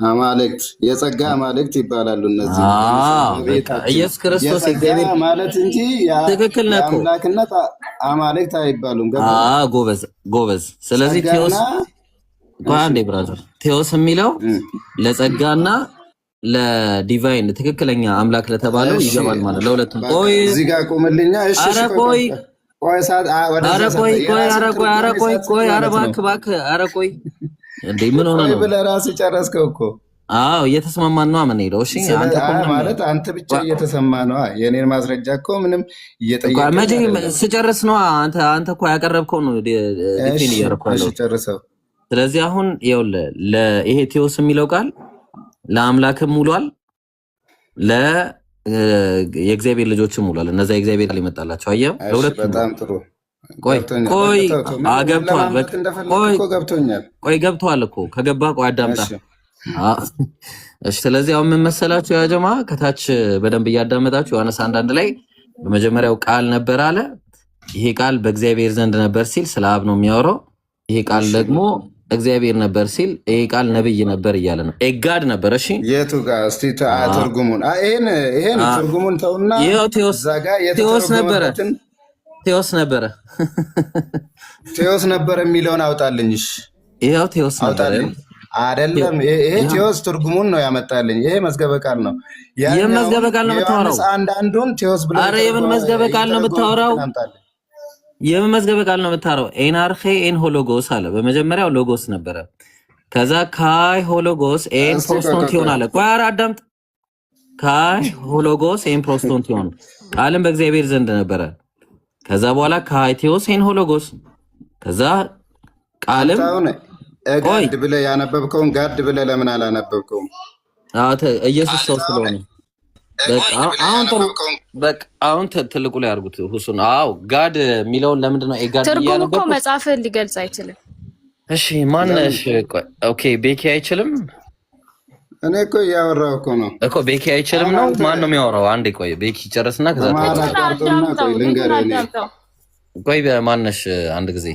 አማልክት፣ የጸጋ አማልክት ይባላሉ እነዚህ። ኢየሱስ ክርስቶስ የእግዚአብሔር ማለት እንጂ ትክክል ነው እኮ አምላክነት አማልክት አይባሉም። ጎበዝ። ስለዚህ ቴዎስ አንዴ ብራዘር ቴዎስ የሚለው ለጸጋና ለዲቫይን ትክክለኛ አምላክ ለተባለው ይገባል ማለት ለሁለቱም። ቆይ እዚህ ጋር ቆምልኛ። እሺ ኧረ ቆይ ኧረ ቆይ እንዴ ምን ሆነ ነው ብለህ ራስህ ጨረስከው እኮ። አዎ እየተስማማን ነው ምን ሄደው። እሺ አንተ ማለት አንተ ብቻ እየተሰማ ነው። የኔን ማስረጃ እኮ ምንም እየጠየቀ መቼ ስጨርስ ነው። አንተ እኮ ያቀረብከው ነው ዲቴል እያደረኩ ነው። ጨርሰው። ስለዚህ አሁን ይኸውልህ ለይሄ ቴዎስ የሚለው ቃል ለአምላክም ውሏል፣ የእግዚአብሔር ልጆችም ውሏል። እነዛ የእግዚአብሔር ቃል ይመጣላቸው አየህ። ለሁለቱም በጣም ጥሩ። ቆይ ገብቷል። ገብቶኛል። ቆይ ገብቷል እኮ ከገባ ቆይ አዳምጣ። እሺ ስለዚህ አሁን ምን መሰላችሁ ያ ጀማ ከታች በደንብ እያዳመጣችሁ ዮሐንስ 1:1 ላይ በመጀመሪያው ቃል ነበር አለ። ይሄ ቃል በእግዚአብሔር ዘንድ ነበር ሲል ስለ አብ ነው የሚያወራው። ይሄ ቃል ደግሞ እግዚአብሔር ነበር ሲል ይሄ ቃል ነብይ ነበር እያለ ነው። ኤጋድ ነበር። እሺ የቱ ጋር እስቲ ትርጉሙን ይሄን ትርጉሙን ተውና ይሄው ቴዎስ ነበረ ቴዎስ ነበረ የሚለውን አውጣልኝ። እሺ ይሄው ቴዎስ ነበረ አይደለም። ይሄ ቴዎስ ትርጉሙን ነው ያመጣልኝ። ይሄ መዝገበ ቃል ነው። የምን መዝገበ ቃል ነው የምታወራው? አንዱን ቴዎስ ብሎ አረ የምን መዝገበ ቃል ነው የምታወራው? የምን መዝገበ ቃል ነው የምታወራው? ኤንአርኬ ኤን ሆሎጎስ አለ። በመጀመሪያው ሎጎስ ነበረ። ከዛ ካይ ሆሎጎስ ኤን ፕሮስቶንቲዮን አለ። ቆይ ኧረ አዳምጥ። ካይ ሆሎጎስ ኤን ፕሮስቶንቲዮን ቃልም በእግዚአብሔር ዘንድ ነበረ። ከዛ በኋላ ካይ ቴዎስ ኤን ሆሎጎስ ከዛ ቃልም ጋድ ብለህ ያነበብከውን ጋድ ብለህ ለምን አላነበብከውም? ኢየሱስ ሰው ስለሆነ አሁን ትልቁ ላይ አድርጉት ሁሱን። አዎ ጋድ የሚለውን ለምንድን ነው ጋድ ትርጉም እኮ መጽሐፍን ሊገልጽ አይችልም። እሺ ማነሽ? ኦኬ ቤኪ አይችልም። እኔ እኮ እያወራሁ እኮ ነው እኮ ቤኪ አይችልም ነው። ማን ነው የሚያወራው? አንዴ ቆይ ቤኪ ጨርስና ከዛ ቆይ ማነሽ አንድ ጊዜ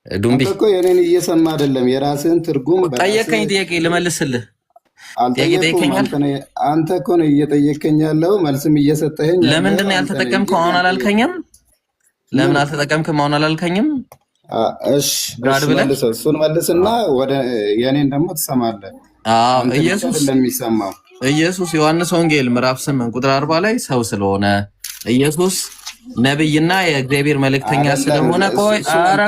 ዱምቢ እኮ የኔን እየሰማ አይደለም። የራስህን ትርጉም ጠየቀኝ። ጥያቄ ልመልስልህ። አንተ እኮ ነው እየጠየቀኝ ያለው መልስም እየሰጠኸኝ። ለምንድን ነው ያልተጠቀምከው? አሁን አላልከኝም? ለምን አልተጠቀምክም? አሁን አላልከኝም? እሺ እሱን መልስና ወደ የኔን ደግሞ ትሰማለህ። ኢየሱስ ዮሐንስ ወንጌል ምዕራፍ 8 ቁጥር 40 ላይ ሰው ስለሆነ ኢየሱስ ነብይና የእግዚአብሔር መልእክተኛ ስለሆነ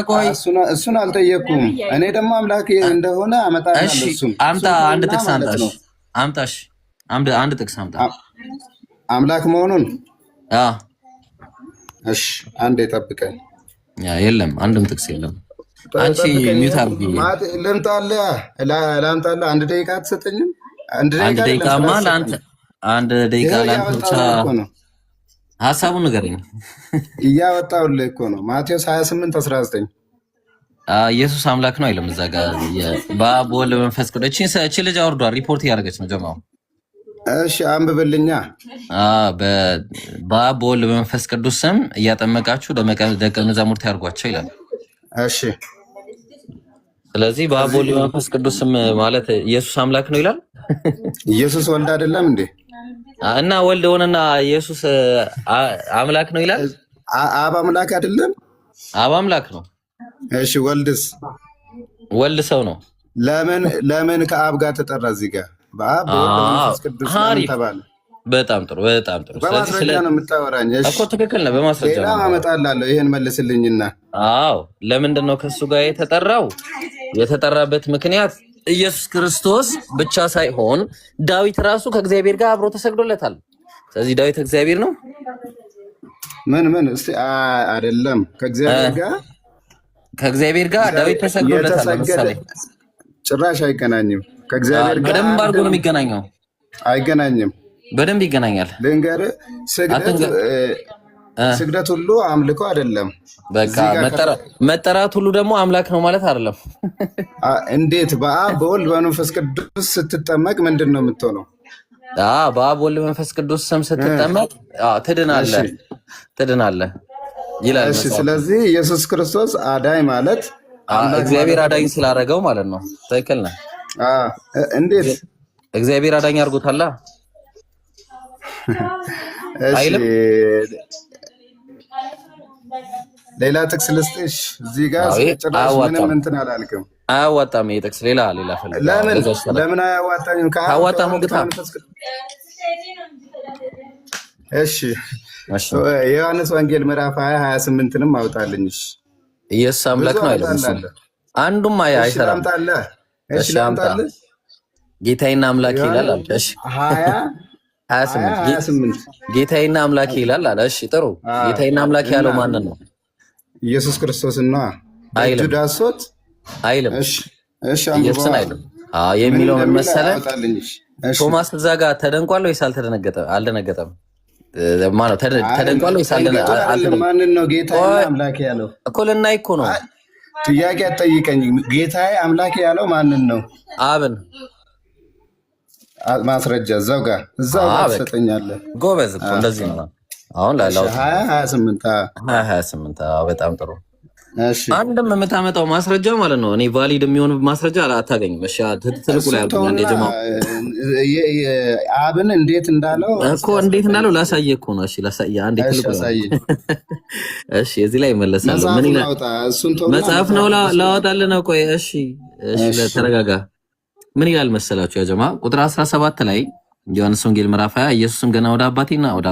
ቆይ እሱን አልጠየቅኩም። እኔ ደግሞ አምላክ እንደሆነ አመጣለሁ። እሱን አምጣ። አንድ ጥቅስ አምጣሽ። አንድ ጥቅስ አምጣ አምላክ መሆኑን። እሺ አንዴ ጠብቀኝ። የለም አንድም ጥቅስ የለም። አንቺ ሚውት አድርጊ። ልምጣልህ። አንድ ደቂቃ አትሰጠኝም? አንድ ደቂቃማ ለአንተ አንድ ደቂቃ ለአንተ ብቻ ሐሳቡን ንገረኝ። እያወጣሁልህ እኮ ነው። ማቴዎስ 28:19 ኢየሱስ አምላክ ነው አይልም እዛ ጋር በአብ ወልድ በመንፈስ ቅዱስ። እቺ ልጅ አውርዷል። ሪፖርት እያደረገች ነው ጀማው። እሺ አንብብልኛ። በአብ ወልድ በመንፈስ ቅዱስ ስም እያጠመቃችሁ ደቀ መዛሙርት ያርጓቸው ይላል። እሺ ስለዚህ በአብ ወልድ በመንፈስ ቅዱስ ስም ማለት ኢየሱስ አምላክ ነው ይላል። ኢየሱስ ወልድ አይደለም እንዴ? እና ወልድ ሆነና ኢየሱስ አምላክ ነው ይላል። አብ አምላክ አይደለም? አብ አምላክ ነው። እሺ ወልድስ? ወልድ ሰው ነው። ለምን ከአብ ጋር ተጠራ? እዚህ ጋር በአብ በወልድ በመንፈስ ቅዱስ ተባለ። በጣም ጥሩ። በማስረጃ ነው የምታወራኝ እኮ። ትክክል ነው። በማስረጃ ሌላ አመጣላለሁ። ይሄን መልስልኝና። አዎ ለምንድን ነው ከሱ ጋር የተጠራው? የተጠራበት ምክንያት ኢየሱስ ክርስቶስ ብቻ ሳይሆን ዳዊት ራሱ ከእግዚአብሔር ጋር አብሮ ተሰግዶለታል። ስለዚህ ዳዊት እግዚአብሔር ነው። ምን እስቲ አይደለም። ከእግዚአብሔር ጋር ዳዊት ተሰግዶለታል። ለምሳሌ ጭራሽ አይገናኝም። ከእግዚአብሔር ጋር በደንብ አድርጎ ነው የሚገናኘው። አይገናኝም። በደንብ ይገናኛል። ልንገርህ፣ ስግደት ሁሉ አምልኮ አይደለም። በቃ መጠራት ሁሉ ደግሞ አምላክ ነው ማለት አይደለም። እንዴት? በአብ በወልድ በመንፈስ ቅዱስ ስትጠመቅ ምንድን ነው የምትሆነው? በአብ ወልድ መንፈስ ቅዱስ ስም ስትጠመቅ ትድናለህ ይላል። ስለዚህ ኢየሱስ ክርስቶስ አዳኝ ማለት እግዚአብሔር አዳኝ ስላደረገው ማለት ነው። ትክክል ነህ። እንዴት? እግዚአብሔር አዳኝ አድርጎታላ አይልም? ሌላ ጥቅስ ልስጥሽ። እዚህ ጋር ጭራሽ ምንም እንትን አላልክም። አያዋጣም። ይሄ ጥቅስ ሌላ ፈልጋ ለምን አያዋጣኝም? ካዋጣ ሞግታ። እሺ የዮሐንስ ወንጌል ምዕራፍ 20:28ንም አውጣልኝ። ኢየሱስ አምላክ ነው አይደለም? አንዱም አይሰራም። እሺ አምጣልህ። ጌታዬና አምላኬ ይላል አለ። እሺ 28 ጌታዬና አምላኬ ይላል አለ። እሺ ጥሩ። ጌታዬና አምላኬ ያለው ማንን ነው? ኢየሱስ ክርስቶስን ነው። እጁ ዳሶት አይልም። እሺ ኢየሱስን አይልም። የሚለው ምን መሰለህ? ቶማስ እዛ ጋር ተደንቋል ወይስ አልደነገጠም? ማለት ተደንቋል ወይስ አልደነገጠም? ማንን ነው ጌታዬና አምላኬ ያለው? እኮ ልናይ እኮ ነው። ጥያቄ አትጠይቀኝ። ጌታዬ አምላኬ ያለው ማንን ነው? አብን። ማስረጃ እዛው ጋር ትሰጠኛለህ። ጎበዝ እኮ እንደዚህ ነው። አሁን ላላው 28 በጣም ጥሩ። አንድም የምታመጣው ማስረጃ ማለት ነው እኔ ቫሊድ የሚሆን ማስረጃ አታገኝም። እሺ ትልቁ ላይ አልኩኝ እንደ ጀማው አብን እንዴት እንዳለው ላሳየህ እኮ ነው። እሺ ላሳየህ አንዴ ትልቁ ላይ እሺ እዚህ ላይ መለሳለሁ። ምን ይላል መጽሐፍ ነው ላወጣልህ ነው። ቆይ እሺ ተረጋጋ። ምን ይላል መሰላችሁ ያ ጀማ ቁጥር 17 ላይ ዮሐንስ ወንጌል ምዕራፍ 20 ኢየሱስም ገና ወደ አባቴና ወደ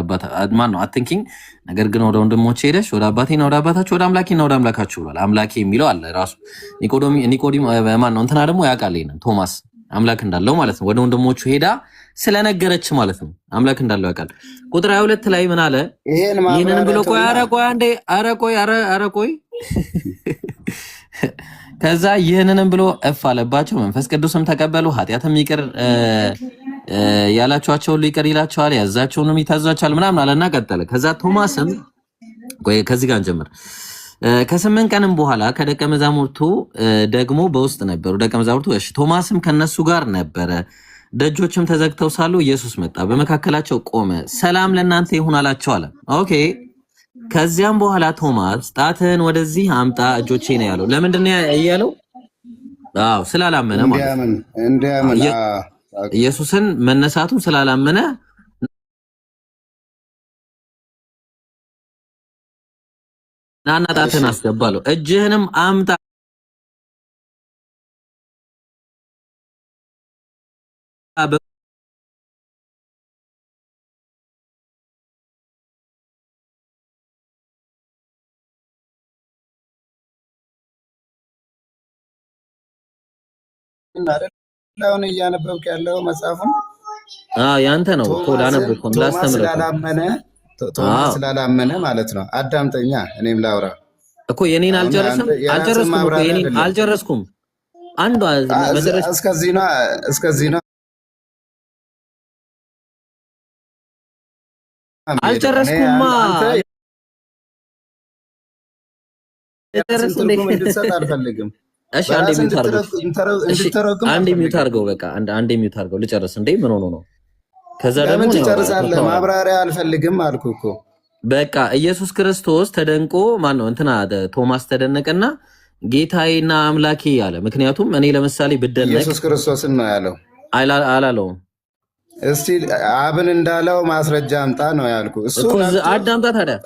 አትንኪኝ፣ ነገር ግን ወደ ወንድሞቼ ሄደሽ ወደ አባቴና ወደ አባታችሁ ወደ አምላኬና ወደ አምላካችሁ ብሏል። አምላኬ የሚለው አለ ራሱ ኒቆዲም እንትና ደግሞ ያውቃል ይሄንን ቶማስ አምላክ እንዳለው ማለት ነው። ወደ ወንድሞቹ ሄዳ ስለነገረች ማለት ነው አምላክ እንዳለው ያውቃል። ቁጥር 22 ላይ ምን አለ? ይሄንን ብሎ ቆይ ከዛ ይህንንም ብሎ እፍ አለባቸው። መንፈስ ቅዱስም ተቀበሉ። ኃጢአትም ይቅር ያላችኋቸው ሁሉ ይቅር ይላቸዋል፣ ያዛቸውንም ይታዛቸዋል ምናምን አለና ቀጠለ። ከዛ ቶማስም ከዚህ ጋር እንጀምር። ከ8 ቀንም በኋላ ከደቀ መዛሙርቱ ደግሞ በውስጥ ነበሩ ደቀ መዛሙርቱ። እሺ ቶማስም ከነሱ ጋር ነበረ። ደጆችም ተዘግተው ሳሉ ኢየሱስ መጣ፣ በመካከላቸው ቆመ፣ ሰላም ለእናንተ ይሁን አላቸው አለ። ኦኬ። ከዚያም በኋላ ቶማስ ጣትህን ወደዚህ አምጣ እጆቼ ነው ያለው። ለምንድን ነው ያለው? ስላላመነ ማለት ኢየሱስን መነሳቱን ስላላመነ ናና ጣትህን አስገባለሁ፣ እጅህንም አምጣ አሁን እያነበብክ ያለው መጽሐፉን ያንተ ነው እኮ ላነበብኩ ስላላመነ ማለት ነው። አዳምጠኛ፣ እኔም ላውራ እኮ የኔን አልጨረስኩም። አንዷ እስከዚህ ነው አልጨረስኩማ። አልፈልግም። እሺ አንዴ ሚውት አድርገው። በቃ አንዴ ሚውት አድርገው ልጨርስ። እንዴ ምን ሆኖ ነው? ከዛ ደግሞ ትጨርሳለህ። ማብራሪያ አልፈልግም አልኩ እኮ። በቃ ኢየሱስ ክርስቶስ ተደንቆ ማን ነው እንትና ቶማስ ተደነቀና ጌታዬና አምላኬ ያለ። ምክንያቱም እኔ ለምሳሌ ብደነቅ ኢየሱስ ክርስቶስን ነው ያለው አላለውም። እስቲ አብን እንዳለው ማስረጃ አምጣ ነው ያልኩ። እሱ አዳምጣ ታዲያ።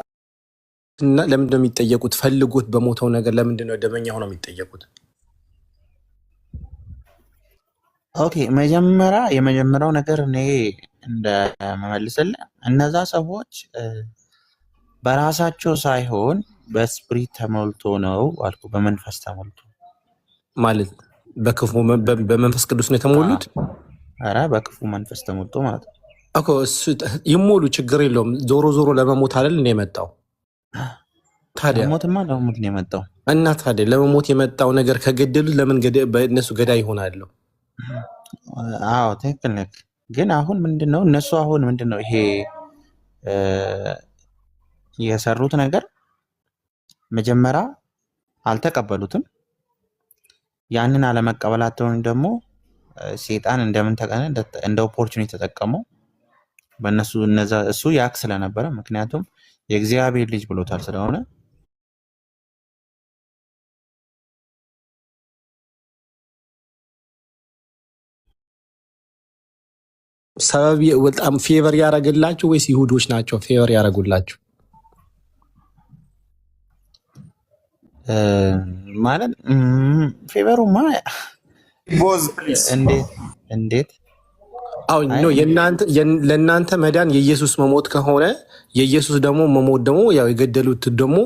እና ለምንድን ነው የሚጠየቁት? ፈልጉት በሞተው ነገር ለምንድን ነው ደመኛ ሆነው የሚጠየቁት? ኦኬ የመጀመሪያው ነገር እኔ እንደመመልስልህ እነዛ ሰዎች በራሳቸው ሳይሆን በስፕሪት ተሞልቶ ነው አልኩ። በመንፈስ ተሞልቶ ማለት በክፉ በመንፈስ ቅዱስ ነው የተሞሉት። ኧረ በክፉ መንፈስ ተሞልቶ ማለት ነው እኮ። እሱ ይሞሉ ችግር የለውም። ዞሮ ዞሮ ለመሞት አይደል እንደ የመጣው። ታዲያ ለሞትማ ለሞት ነው የመጣው። እና ታዲያ ለመሞት የመጣው ነገር ከገደሉት ለምን በእነሱ ገዳይ ይሆናሉ? አዎ ትክክል ነህ። ግን አሁን ምንድነው እነሱ አሁን ምንድነው ይሄ የሰሩት ነገር? መጀመሪያ አልተቀበሉትም። ያንን አለመቀበላቸውን ደግሞ ሴጣን እንደ ኦፖርቹኒቲ ተጠቀመው በእነሱ እሱ ያክ ስለነበረ፣ ምክንያቱም የእግዚአብሔር ልጅ ብሎታል ስለሆነ ሰበብ በጣም ፌቨር ያደረግላችሁ ወይስ ይሁዶች ናቸው ፌቨር ያደረጉላችሁ? ማለት ፌቨሩማ ቦዝ ፕሊዝ እንዴት አሁን ነው ለእናንተ መዳን የኢየሱስ መሞት ከሆነ የኢየሱስ ደግሞ መሞት ደግሞ ያው የገደሉት ደግሞ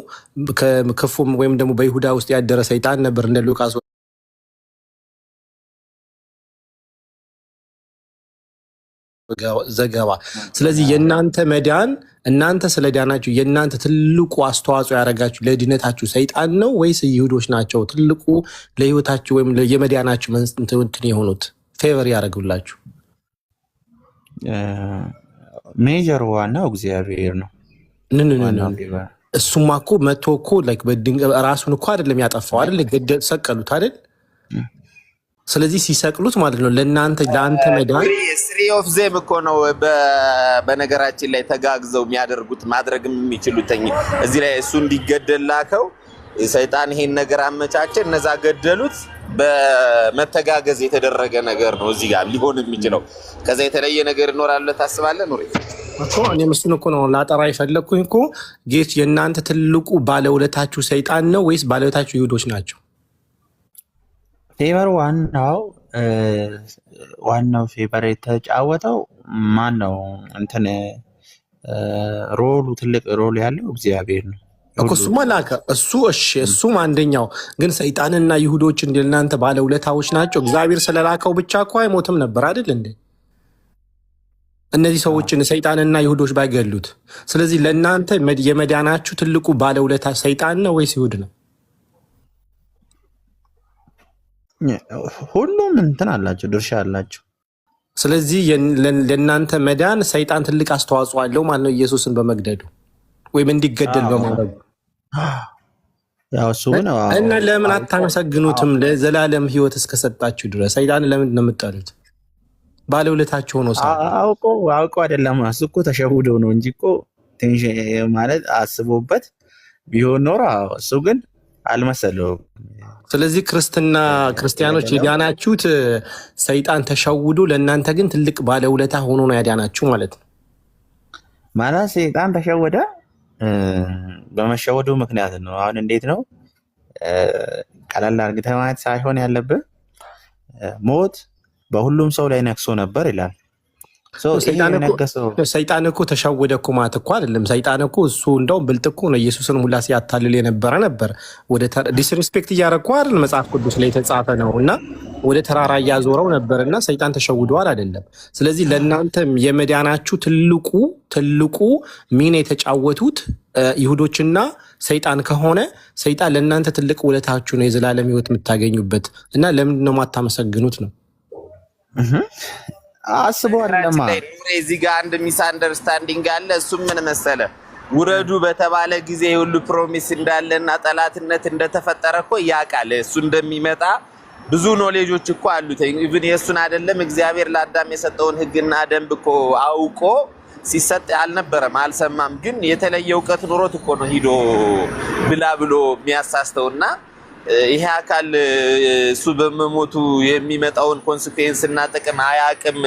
ከክፉም ወይም ደግሞ በይሁዳ ውስጥ ያደረ ሰይጣን ነበር እንደ ሉቃስ ዘገባ። ስለዚህ የእናንተ መዳን እናንተ ስለዳናችሁ የእናንተ ትልቁ አስተዋጽኦ ያደረጋችሁ ለድነታችሁ ሰይጣን ነው ወይስ ይሁዶች ናቸው? ትልቁ ለህይወታችሁ ወይም የመዳናችሁ እንትን የሆኑት ፌቨር ያደረጉላችሁ? ሜጀር ዋናው እግዚአብሔር ነው። እሱማ እኮ መቶ እኮ ራሱን እኮ አይደለም ያጠፋው አይደል? ሰቀሉት አይደል? ስለዚህ ሲሰቅሉት ማለት ነው ለእናንተ ለአንተ መዳን ስሪ ኦፍ ዜም እኮ ነው። በነገራችን ላይ ተጋግዘው የሚያደርጉት ማድረግም የሚችሉት እዚህ ላይ እሱ እንዲገደል ላከው ሰይጣን ይሄን ነገር አመቻቸ፣ እነዛ ገደሉት። በመተጋገዝ የተደረገ ነገር ነው እዚህ ጋር ሊሆን የሚችለው። ከዛ የተለየ ነገር ይኖራል ታስባለህ? ኑሪ እኮ እኔም እሱን እኮ ነው ላጠራ የፈለግኩኝ እኮ ጌት የእናንተ ትልቁ ባለውለታችሁ ሰይጣን ነው ወይስ ባለውለታችሁ ይሁዶች ናቸው? ፌቨር ዋናው ፌቨር የተጫወተው ማን ነው? እንትን ሮሉ ትልቅ ሮል ያለው እግዚአብሔር ነው እኮ። እሱማ ላከ እሱ። እሺ እሱም አንደኛው ግን ሰይጣንና ይሁዶች እንደናንተ ባለውለታዎች ናቸው። እግዚአብሔር ስለላከው ብቻ እኮ አይሞትም ነበር አይደል እንዴ? እነዚህ ሰዎችን ሰይጣንና ይሁዶች ባይገሉት። ስለዚህ ለእናንተ የመዳናችሁ ትልቁ ባለውለታ ሰይጣን ነው ወይስ ይሁድ ነው? ሁሉም እንትን አላቸው፣ ድርሻ አላቸው። ስለዚህ ለእናንተ መዳን ሰይጣን ትልቅ አስተዋጽኦ አለው ማለት ነው፣ ኢየሱስን በመግደሉ ወይም እንዲገደል በማድረጉ። እና ለምን አታመሰግኑትም? ለዘላለም ህይወት እስከሰጣችሁ ድረስ ሰይጣን ለምንድን ነው የምትጠሉት? ባለውለታችሁ ሆኖ አውቆ አይደለም። እሱ እኮ ተሸውዶ ነው እንጂ እኮ ትንሽ ማለት አስቦበት ቢሆን ኖሮ እሱ ግን አልመሰለውም። ስለዚህ ክርስቲያኖች የዳናችሁት ሰይጣን ተሸውዶ ለእናንተ ግን ትልቅ ባለውለታ ሆኖ ነው ያዳናችሁ ማለት ነው። ማለት ሰይጣን ተሸወደ በመሸወዱ ምክንያት ነው። አሁን እንዴት ነው ቀላል አድርገህ ማየት ሳይሆን ያለብህ ሞት በሁሉም ሰው ላይ ነክሶ ነበር ይላል። ሰይጣን እኮ ተሸወደ እኮ ማለት እኮ አይደለም። ሰይጣን እኮ እሱ እንደውም ብልጥ እኮ ነው። ኢየሱስን ሁላ ሲያታልል የነበረ ነበር። ወደ ዲስሪስፔክት እያደረኩ አይደል? መጽሐፍ ቅዱስ ላይ የተጻፈ ነው። እና ወደ ተራራ እያዞረው ነበርና ሰይጣን ተሸውደዋል አይደለም። ስለዚህ ለእናንተም የመዳናችሁ ትልቁ ሚና የተጫወቱት ይሁዶችና ሰይጣን ከሆነ ሰይጣን ለእናንተ ትልቅ ውለታችሁ ነው፣ የዘላለም ህይወት የምታገኙበት። እና ለምንድን ነው የማታመሰግኑት ነው? አስበዋለማ እዚህ ጋር አንድ ሚስ አንደርስታንዲንግ አለ። እሱም ምን መሰለ፣ ውረዱ በተባለ ጊዜ ሁሉ ፕሮሚስ እንዳለና ጠላትነት እንደተፈጠረ እኮ ያውቃል። እሱ እንደሚመጣ ብዙ ኖሌጆች እኮ አሉት። ኢቭን የእሱን አይደለም እግዚአብሔር ለአዳም የሰጠውን ህግና ደንብ እኮ አውቆ ሲሰጥ አልነበረም፣ አልሰማም። ግን የተለየ እውቀት ኖሮት እኮ ነው ሂዶ ብላ ብሎ የሚያሳስተውና ይሄ አካል እሱ በመሞቱ የሚመጣውን ኮንሲኩዌንስ እና ጥቅም አያውቅም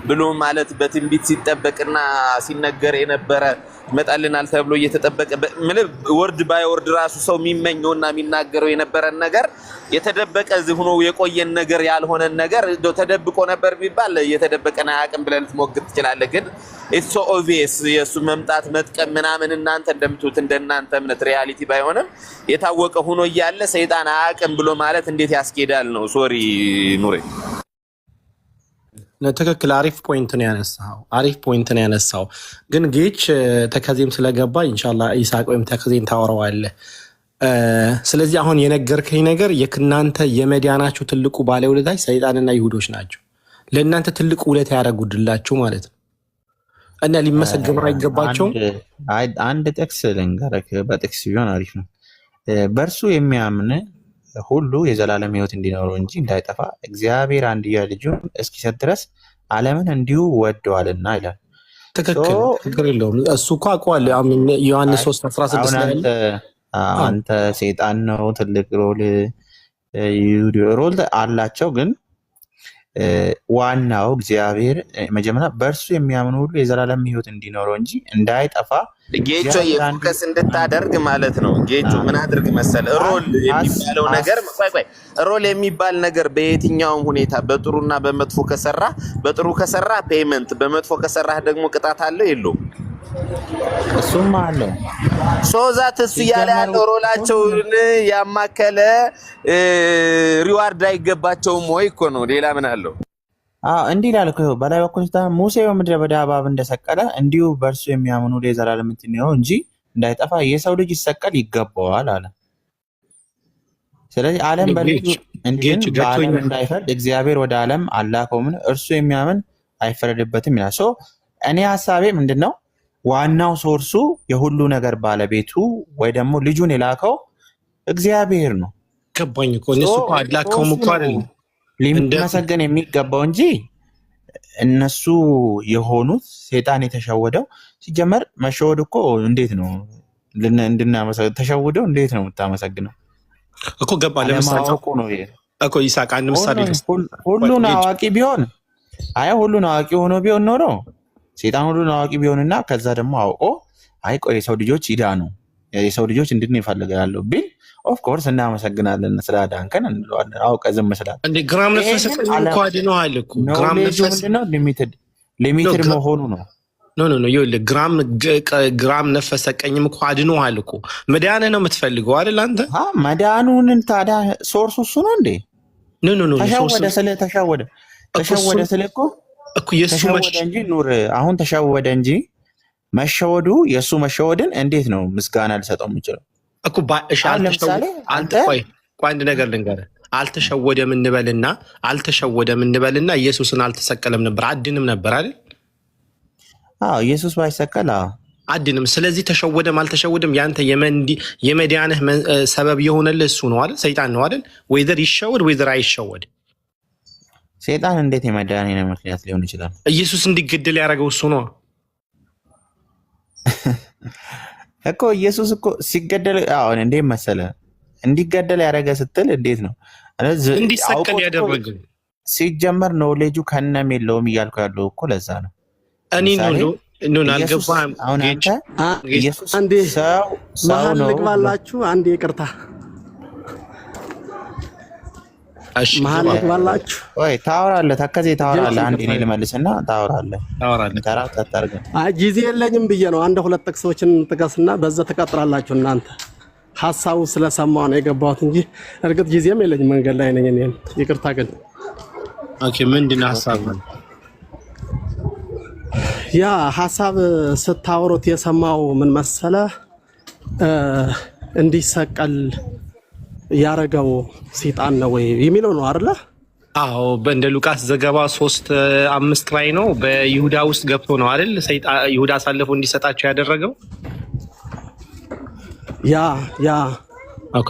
ብሎ ማለት በትንቢት ሲጠበቅና ሲነገር የነበረ ይመጣልናል ተብሎ እየተጠበቀ ወርድ ባይ ወርድ ራሱ ሰው የሚመኘውና የሚናገረው የነበረን ነገር የተደበቀ ሆኖ የቆየን ነገር ያልሆነን ነገር ተደብቆ ነበር ቢባል እየተደበቀና አያውቅም ብለህ ልትሞግት ትችላለህ። ግን ኢትስ ሶ ኦብቪየስ የሱ መምጣት መጥቀም ምናምን እናንተ እንደምትሉት እንደናንተ እምነት ሪያሊቲ ባይሆንም የታወቀ ሆኖ እያለ ሰይጣን አያውቅም ብሎ ማለት እንዴት ያስኬዳል ነው። ሶሪ ኑሬ። ትክክል። አሪፍ ፖይንት ነው ያነሳው። ግን ጌች ተከዜም ስለገባ ኢንሻአላህ ኢሳቅ ወይም ተከዜን ታወራዋለህ። ስለዚህ አሁን የነገርከኝ ነገር የእናንተ የመዳናችሁ ትልቁ ባለውለታ ሰይጣንና ይሁዶች ናቸው። ለእናንተ ትልቁ ውለታ ያደረጉላችሁ ማለት ነው እና ሊመሰገኑ አይገባቸውም። አንድ ጥቅስ ልንገርህ፣ በጥቅስ ቢሆን አሪፍ ነው። በእርሱ የሚያምን ሁሉ የዘላለም ሕይወት እንዲኖረው እንጂ እንዳይጠፋ እግዚአብሔር አንድያ ልጁን እስኪሰጥ ድረስ ዓለምን እንዲሁ ወደዋልና ይላል። ትክክል፣ ችግር የለውም። እሱ እኮ አውቀዋለሁ። ዮሐንስ 3:16 ላይ አንተ ሰይጣን ነው ትልቅ ሮል አላቸው። ግን ዋናው እግዚአብሔር መጀመሪያ በእርሱ የሚያምኑ ሁሉ የዘላለም ሕይወት እንዲኖረው እንጂ እንዳይጠፋ ጌቾ የፎከስ እንድታደርግ ማለት ነው። ጌቾ ምን አድርግ መሰለ ሮል የሚባለው ነገር ቆይ ሮል የሚባል ነገር በየትኛውም ሁኔታ በጥሩና በመጥፎ ከሰራ በጥሩ ከሰራ ፔመንት በመጥፎ ከሰራ ደግሞ ቅጣት አለው የለውም? እሱም አለው። ሶዛት እሱ ያለ ያለው ሮላቸውን ያማከለ ሪዋርድ አይገባቸውም ወይ እኮ ነው። ሌላ ምን አለው? እንዲህ ይላል እኮ በላይ በኩል ሙሴ በምድረ በዳ እባብ እንደሰቀለ እንዲሁ በእርሱ የሚያምኑ የዘላለም ሕይወት ነው እንጂ እንዳይጠፋ የሰው ልጅ ይሰቀል ይገባዋል አለ። ስለዚህ ዓለም በልጁ እንዲህ በዓለም እንዳይፈርድ እግዚአብሔር ወደ ዓለም አላከውም፣ እርሱ የሚያምን አይፈረድበትም ይላል። እኔ ሀሳቤ ምንድነው? ዋናው ሶርሱ የሁሉ ነገር ባለቤቱ ወይ ደግሞ ልጁን የላከው እግዚአብሔር ነው። ገባኝ እኮ እነሱ እኮ አላከውም እኮ አይደለም ሊመሰገን የሚገባው እንጂ እነሱ የሆኑት ሴጣን የተሸወደው። ሲጀመር መሸወድ እኮ እንዴት ነው ተሸውደው እንዴት ነው የምታመሰግነው እኮ? ገባ ለምሳሌ እኮ ይሳቅ አንድ ምሳሌ ሁሉን አዋቂ ቢሆን ሁሉን አዋቂ ሆኖ ቢሆን ኖሮ ሴጣን ሁሉን አዋቂ ቢሆንና ከዛ ደግሞ አውቆ ቆይ የሰው ልጆች ይዳኑ የሰው ልጆች እንድን ይፈልጋሉ ቢል ኦፍ ኮርስ እናመሰግናለን ስላዳንከን እንለዋለን። አውቀ ዝም ስላል እንዴ ግራም ነፈሰ እኮ አድነዋል እኮ ግራም ነፈሰ ነው ሊሚትድ መሆኑ ነው። ኖ ይኸውልህ ግራም ነፈሰ ቀኝም እኮ አድነዋል እኮ መዳን ነው የምትፈልገው አይደል አንተ? መዳኑን ታዲያ ሶርሱ እሱ ነው እንዴ? ኖ ተሸወደ ስለ እኮ ተሸወደ እንጂ ኑር አሁን ተሸወደ እንጂ መሸወዱ የእሱ መሸወድን እንዴት ነው ምስጋና ልሰጠው የምችለው እኮ? አንተ ቆይ አንድ ነገር ልንገርህ። አልተሸወደም እንበልና ኢየሱስን አልተሰቀለም ነበር አድንም ነበር አይደል? ኢየሱስ ባይሰቀል አድንም። ስለዚህ ተሸወደም አልተሸወደም ያንተ የመዳንህ ሰበብ የሆነልህ እሱ ነው አይደል? ሰይጣን ነው አይደል? ወይዘር ይሸወድ ወይዘር አይሸወድ። ሰይጣን እንዴት የመዳኔ ምክንያት ሊሆን ይችላል? ኢየሱስ እንዲገደል ያደረገው እሱ ነው እኮ። ኢየሱስ እኮ ሲገደል እንዴት መሰለህ እንዲገደል ያደረገ ስትል እንዴት ነው እንዲሰቀል ያደረገው? ሲጀመር ኖሌጁ ከነም የለውም እያልኩ ያለው እኮ ለዛ ነው። እኔ ነው አልገባህም። አሁን አንተ ኢየሱስ ሰው ነው ልግባላችሁ። አንዴ ይቅርታ መሀል ልግባላችሁ። ወይ ታወራለህ፣ ተከዜ ታወራለህ። አንዴ እኔ ልመልስና ታወራለህ። ጊዜ የለኝም ብዬ ነው። አንድ ሁለት ጥቅሶችን ጥቀስና በዛ ተቀጥራላችሁ እናንተ። ሀሳቡ ስለሰማሁ ነው የገባሁት እንጂ እርግጥ ጊዜም የለኝም፣ መንገድ ላይ ነኝ። እኔም ይቅርታ ግን ኦኬ። ምንድን ነው ሀሳቡ? ያ ሀሳብ ስታወሩት የሰማው ምን መሰለ እንዲሰቀል ያረገው ሰይጣን ነው ወይ የሚለው ነው አይደለ? በእንደ ሉቃስ ዘገባ 3:5 ላይ ነው። በይሁዳ ውስጥ ገብቶ ነው አይደል ይሁዳ አሳልፎ እንዲሰጣቸው ያደረገው። ያ ኦኬ።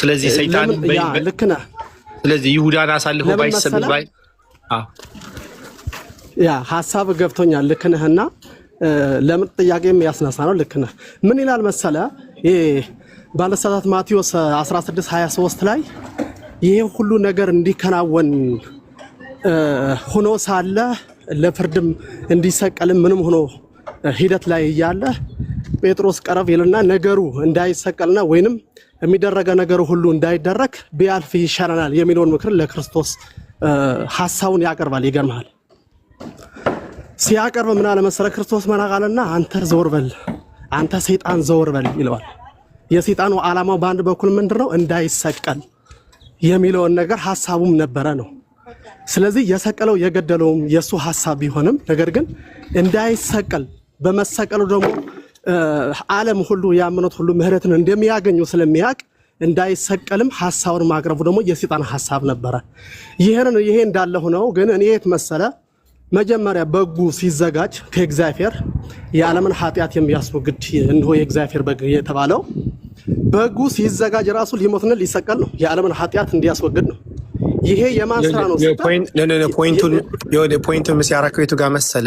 ስለዚህ ሰይጣን ልክ ነህ። ስለዚህ ይሁዳን አሳልፎ ባይሰጥ ሀሳብ ገብቶኛል። ልክ ነህና ለምን ጥያቄም ያስነሳ ነው። ልክ ነህ። ምን ይላል መሰለ ባለሰዓታት ማቴዎስ 16:23 ላይ ይሄ ሁሉ ነገር እንዲከናወን ሆኖ ሳለ ለፍርድም እንዲሰቀልም ምንም ሆኖ ሂደት ላይ እያለ ጴጥሮስ ቀረብ ይልና ነገሩ እንዳይሰቀልና ወይንም የሚደረገ ነገር ሁሉ እንዳይደረግ ቢያልፍ ይሻለናል የሚለውን ምክር ለክርስቶስ ሐሳቡን ያቀርባል። ይገርማል። ሲያቀርብ ምን አለ መሰለ ክርስቶስ መናቃለና አንተ ዘወር በል፣ አንተ ሰይጣን ዘወር በል ይለዋል። የሰይጣኑ ዓላማው በአንድ በኩል ምንድነው? እንዳይሰቀል የሚለውን ነገር ሐሳቡም ነበረ ነው። ስለዚህ የሰቀለው የገደለውም የሱ ሐሳብ ቢሆንም ነገር ግን እንዳይሰቀል በመሰቀሉ ደግሞ ዓለም ሁሉ ያመኑት ሁሉ ምህረትን እንደሚያገኙ ስለሚያውቅ እንዳይሰቀልም ሐሳቡን ማቅረቡ ደግሞ የሰይጣን ሐሳብ ነበረ። ይሄ እንዳለ ሆነው ግን እኔ የት መሰለ መጀመሪያ በጉ ሲዘጋጅ ከእግዚአብሔር የዓለምን ኃጢአት የሚያስወግድ እንሆ የእግዚአብሔር በግ የተባለው በጉ ሲዘጋጅ ራሱ ሊሞትና ሊሰቀል ነው። የዓለምን ኃጢአት እንዲያስወግድ ነው። ይሄ የማን ስራ ነው? ፖይንቱን ሲያረከው የቱ ጋር መሰለ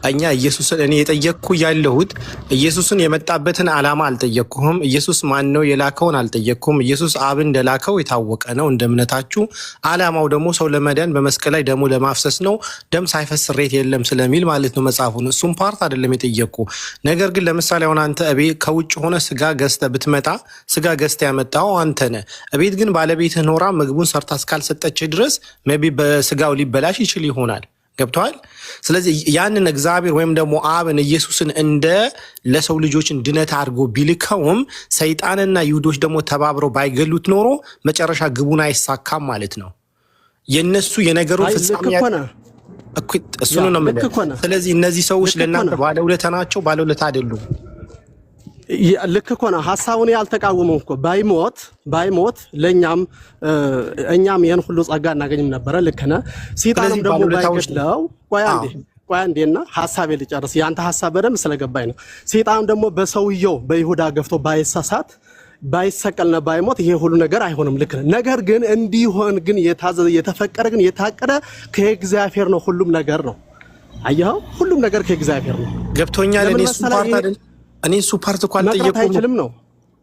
እኛ ኢየሱስን እኔ የጠየቅኩ ያለሁት ኢየሱስን የመጣበትን ዓላማ አልጠየቅኩም። ኢየሱስ ማን ነው የላከውን አልጠየቅኩም። ኢየሱስ አብ እንደላከው የታወቀ ነው እንደ እምነታችሁ። ዓላማው ደግሞ ሰው ለመዳን በመስቀል ላይ ደሙ ለማፍሰስ ነው። ደም ሳይፈስ ስርየት የለም ስለሚል ማለት ነው መጽሐፉን። እሱም ፓርት አይደለም የጠየቅኩ። ነገር ግን ለምሳሌ አሁን አንተ እቤት ከውጭ ሆነ ስጋ ገዝተህ ብትመጣ ስጋ ገዝተህ ያመጣው አንተ ነህ። እቤት ግን ባለቤትህ ኖራ ምግቡን ሰርታ እስካልሰጠችህ ድረስ ሜይ ቢ በስጋው ሊበላሽ ይችል ይሆናል። ገብተዋል። ስለዚህ ያንን እግዚአብሔር ወይም ደግሞ አብን ኢየሱስን እንደ ለሰው ልጆች ድነት አድርጎ ቢልከውም ሰይጣንና ይሁዶች ደግሞ ተባብረው ባይገሉት ኖሮ መጨረሻ ግቡን አይሳካም ማለት ነው። የነሱ የነገሩ ፍጻሜ እሱ ነው። ስለዚህ እነዚህ ሰዎች ለእናንተ ባለውለታ ናቸው፣ ባለውለታ አይደሉም። ልክ እኮ ነው። ሀሳቡን ያልተቃወመው እኮ ባይሞት ለኛም እኛም ይሄን ሁሉ ጸጋ እናገኝም ነበር። ልክ ነህ። ሰይጣንም ደግሞ ባይገድለው ቆይ አንዴና ሐሳቤ ልጨርስ። ያንተ ሐሳብ በደንብ ስለገባኝ ነው። ሰይጣንም ደግሞ በሰውየው በይሁዳ ገፍቶ ባይሳሳት ባይሰቀልና ባይሞት ይሄ ሁሉ ነገር አይሆንም። ልክ ነህ። ነገር ግን እንዲሆን ግን የታዘዘ የተፈቀደ ግን የታቀደ ከእግዚአብሔር ነው። ሁሉም ነገር ነው። አየኸው፣ ሁሉም ነገር ከእግዚአብሔር ነው። ገብቶኛል። እኔ እሱ ፓርት እኮ አልጠየቁም ነው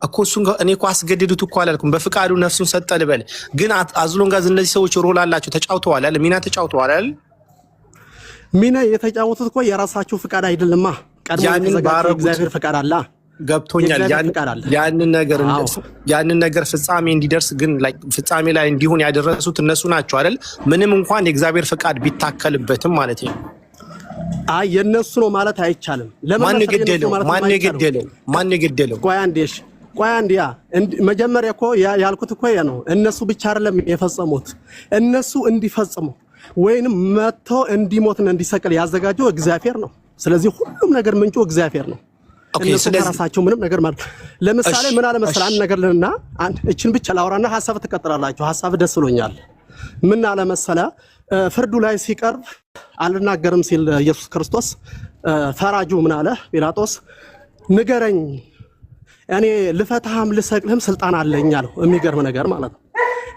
እኮ እሱን እኔ እኮ አስገድዱት እኮ አላልኩም። በፍቃዱ ነፍሱን ሰጠ ልበል። ግን አዝሎን ጋር እነዚህ ሰዎች ሮል አላቸው፣ ተጫውተዋል አይደል? ሚና ተጫውተዋል አይደል? ሚና የተጫወቱት እኮ የራሳቸው ፍቃድ አይደለማ። ቀድሞ የተዘጋጀ እግዚአብሔር ፍቃድ አለ። ገብቶኛል። ያንን ነገር ፍጻሜ እንዲደርስ ግን ፍጻሜ ላይ እንዲሆን ያደረሱት እነሱ ናቸው አይደል? ምንም እንኳን የእግዚአብሔር ፍቃድ ቢታከልበትም ማለት ነው። አይ የነሱ ነው ማለት አይቻልም። ማን የገደለው? ቆይ አንዴ መጀመሪያ እኮ ያልኩት እኮ ያ ነው። እነሱ ብቻ አይደለም የፈጸሙት፣ እነሱ እንዲፈጽሙ ወይንም መጥቶ እንዲሞትና እንዲሰቀል ያዘጋጀው እግዚአብሔር ነው። ስለዚህ ሁሉም ነገር ምንጩ እግዚአብሔር ነው። እነሱ ራሳቸው ምንም ነገር ማለት ለምሳሌ ምን አለ መሰለህ አንድ ነገር ለና እቺን ብቻ ላውራና ሐሳብ ተቀጥራላችሁ። ሐሳብ ደስ ብሎኛል። ምን አለ መሰለህ ፍርዱ ላይ ሲቀርብ አልናገርም ሲል ኢየሱስ ክርስቶስ ፈራጁ ምን አለ ጲላጦስ፣ ንገረኝ እኔ ልፈታህም ልሰቅልህም ስልጣን አለኝ አለው። የሚገርም ነገር ማለት ነው።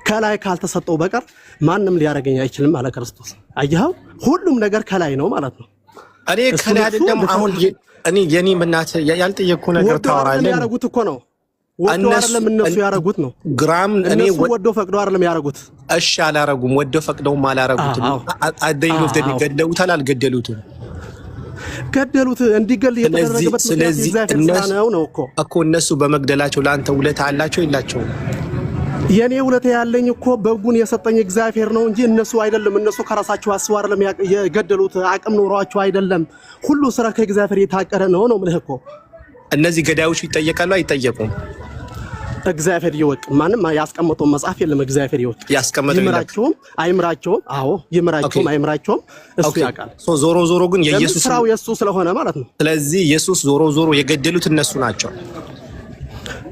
ከላይ ካልተሰጠው በቀር ማንም ሊያደርገኝ አይችልም አለ ክርስቶስ። አየኸው፣ ሁሉም ነገር ከላይ ነው ማለት ነው። እኔ ከላይ አይደለም። አሁን እኔ የኔ እናት ያልጠየቅኩ ነገር ታወራለህ። ያረጉት እኮ ነው ወዶ አይደለም እነሱ ያረጉት ነው። ግራም እኔ ወዶ ፈቅዶ አይደለም ያረጉት። እሺ አላረጉም። ወዶ ፈቅደውም አላረጉትም። አደይሉት ገደሉታል። አልገደሉትም። ገደሉት። እንዲገል የተደረገበት ስለዚህ ነው እኮ እነሱ በመግደላቸው ለአንተ ውለታ አላቸው የላቸውም? የኔ ውለታ ያለኝ እኮ በጉን የሰጠኝ እግዚአብሔር ነው እንጂ እነሱ አይደለም። እነሱ ከራሳቸው አስበው አይደለም የገደሉት፣ አቅም ኖሯቸው አይደለም። ሁሉ ስራ ከእግዚአብሔር የታቀደ ነው ምልህ እኮ። እነዚህ ገዳዮች ይጠየቃሉ አይጠየቁም? እግዚአብሔር ይወቅ። ማንም ያስቀመጠው መጽሐፍ የለም። እግዚአብሔር ይወቅ። ይምራቸውም አይምራቸውም፣ አዎ ይምራቸውም አይምራቸውም እሱ ያውቃል። ዞሮ ግን የኢየሱስ ስራው የሱ ስለሆነ ማለት ነው። ስለዚህ ኢየሱስ ዞሮ የገደሉት እነሱ ናቸው።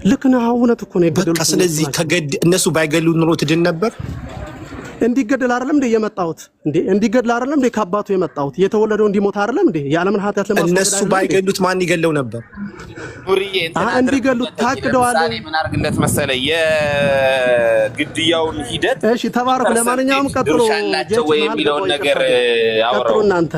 ልክ ነው። እውነት እኮ ነው የገደሉት። ስለዚህ እነሱ ባይገሉ ኑሮ ትድን ነበር። እንዲገደል አይደለም እንዴ የመጣሁት? እንዴ እንዲገደል አይደለም እንዴ ከአባቱ የመጣሁት? የተወለደው እንዲሞት አይደለም እንዴ? የዓለምን ኃጢአት ለማስወገድ እነሱ ባይገሉት ማን ይገለው ነበር? እንዲገሉት ታቅደዋል። ምን አድርግለት መሰለ የግድያውን ሂደት። እሺ ተባረኩ። ለማንኛውም ቀጥሎ የሚለውን ነገር ቀጥሎ እናንተ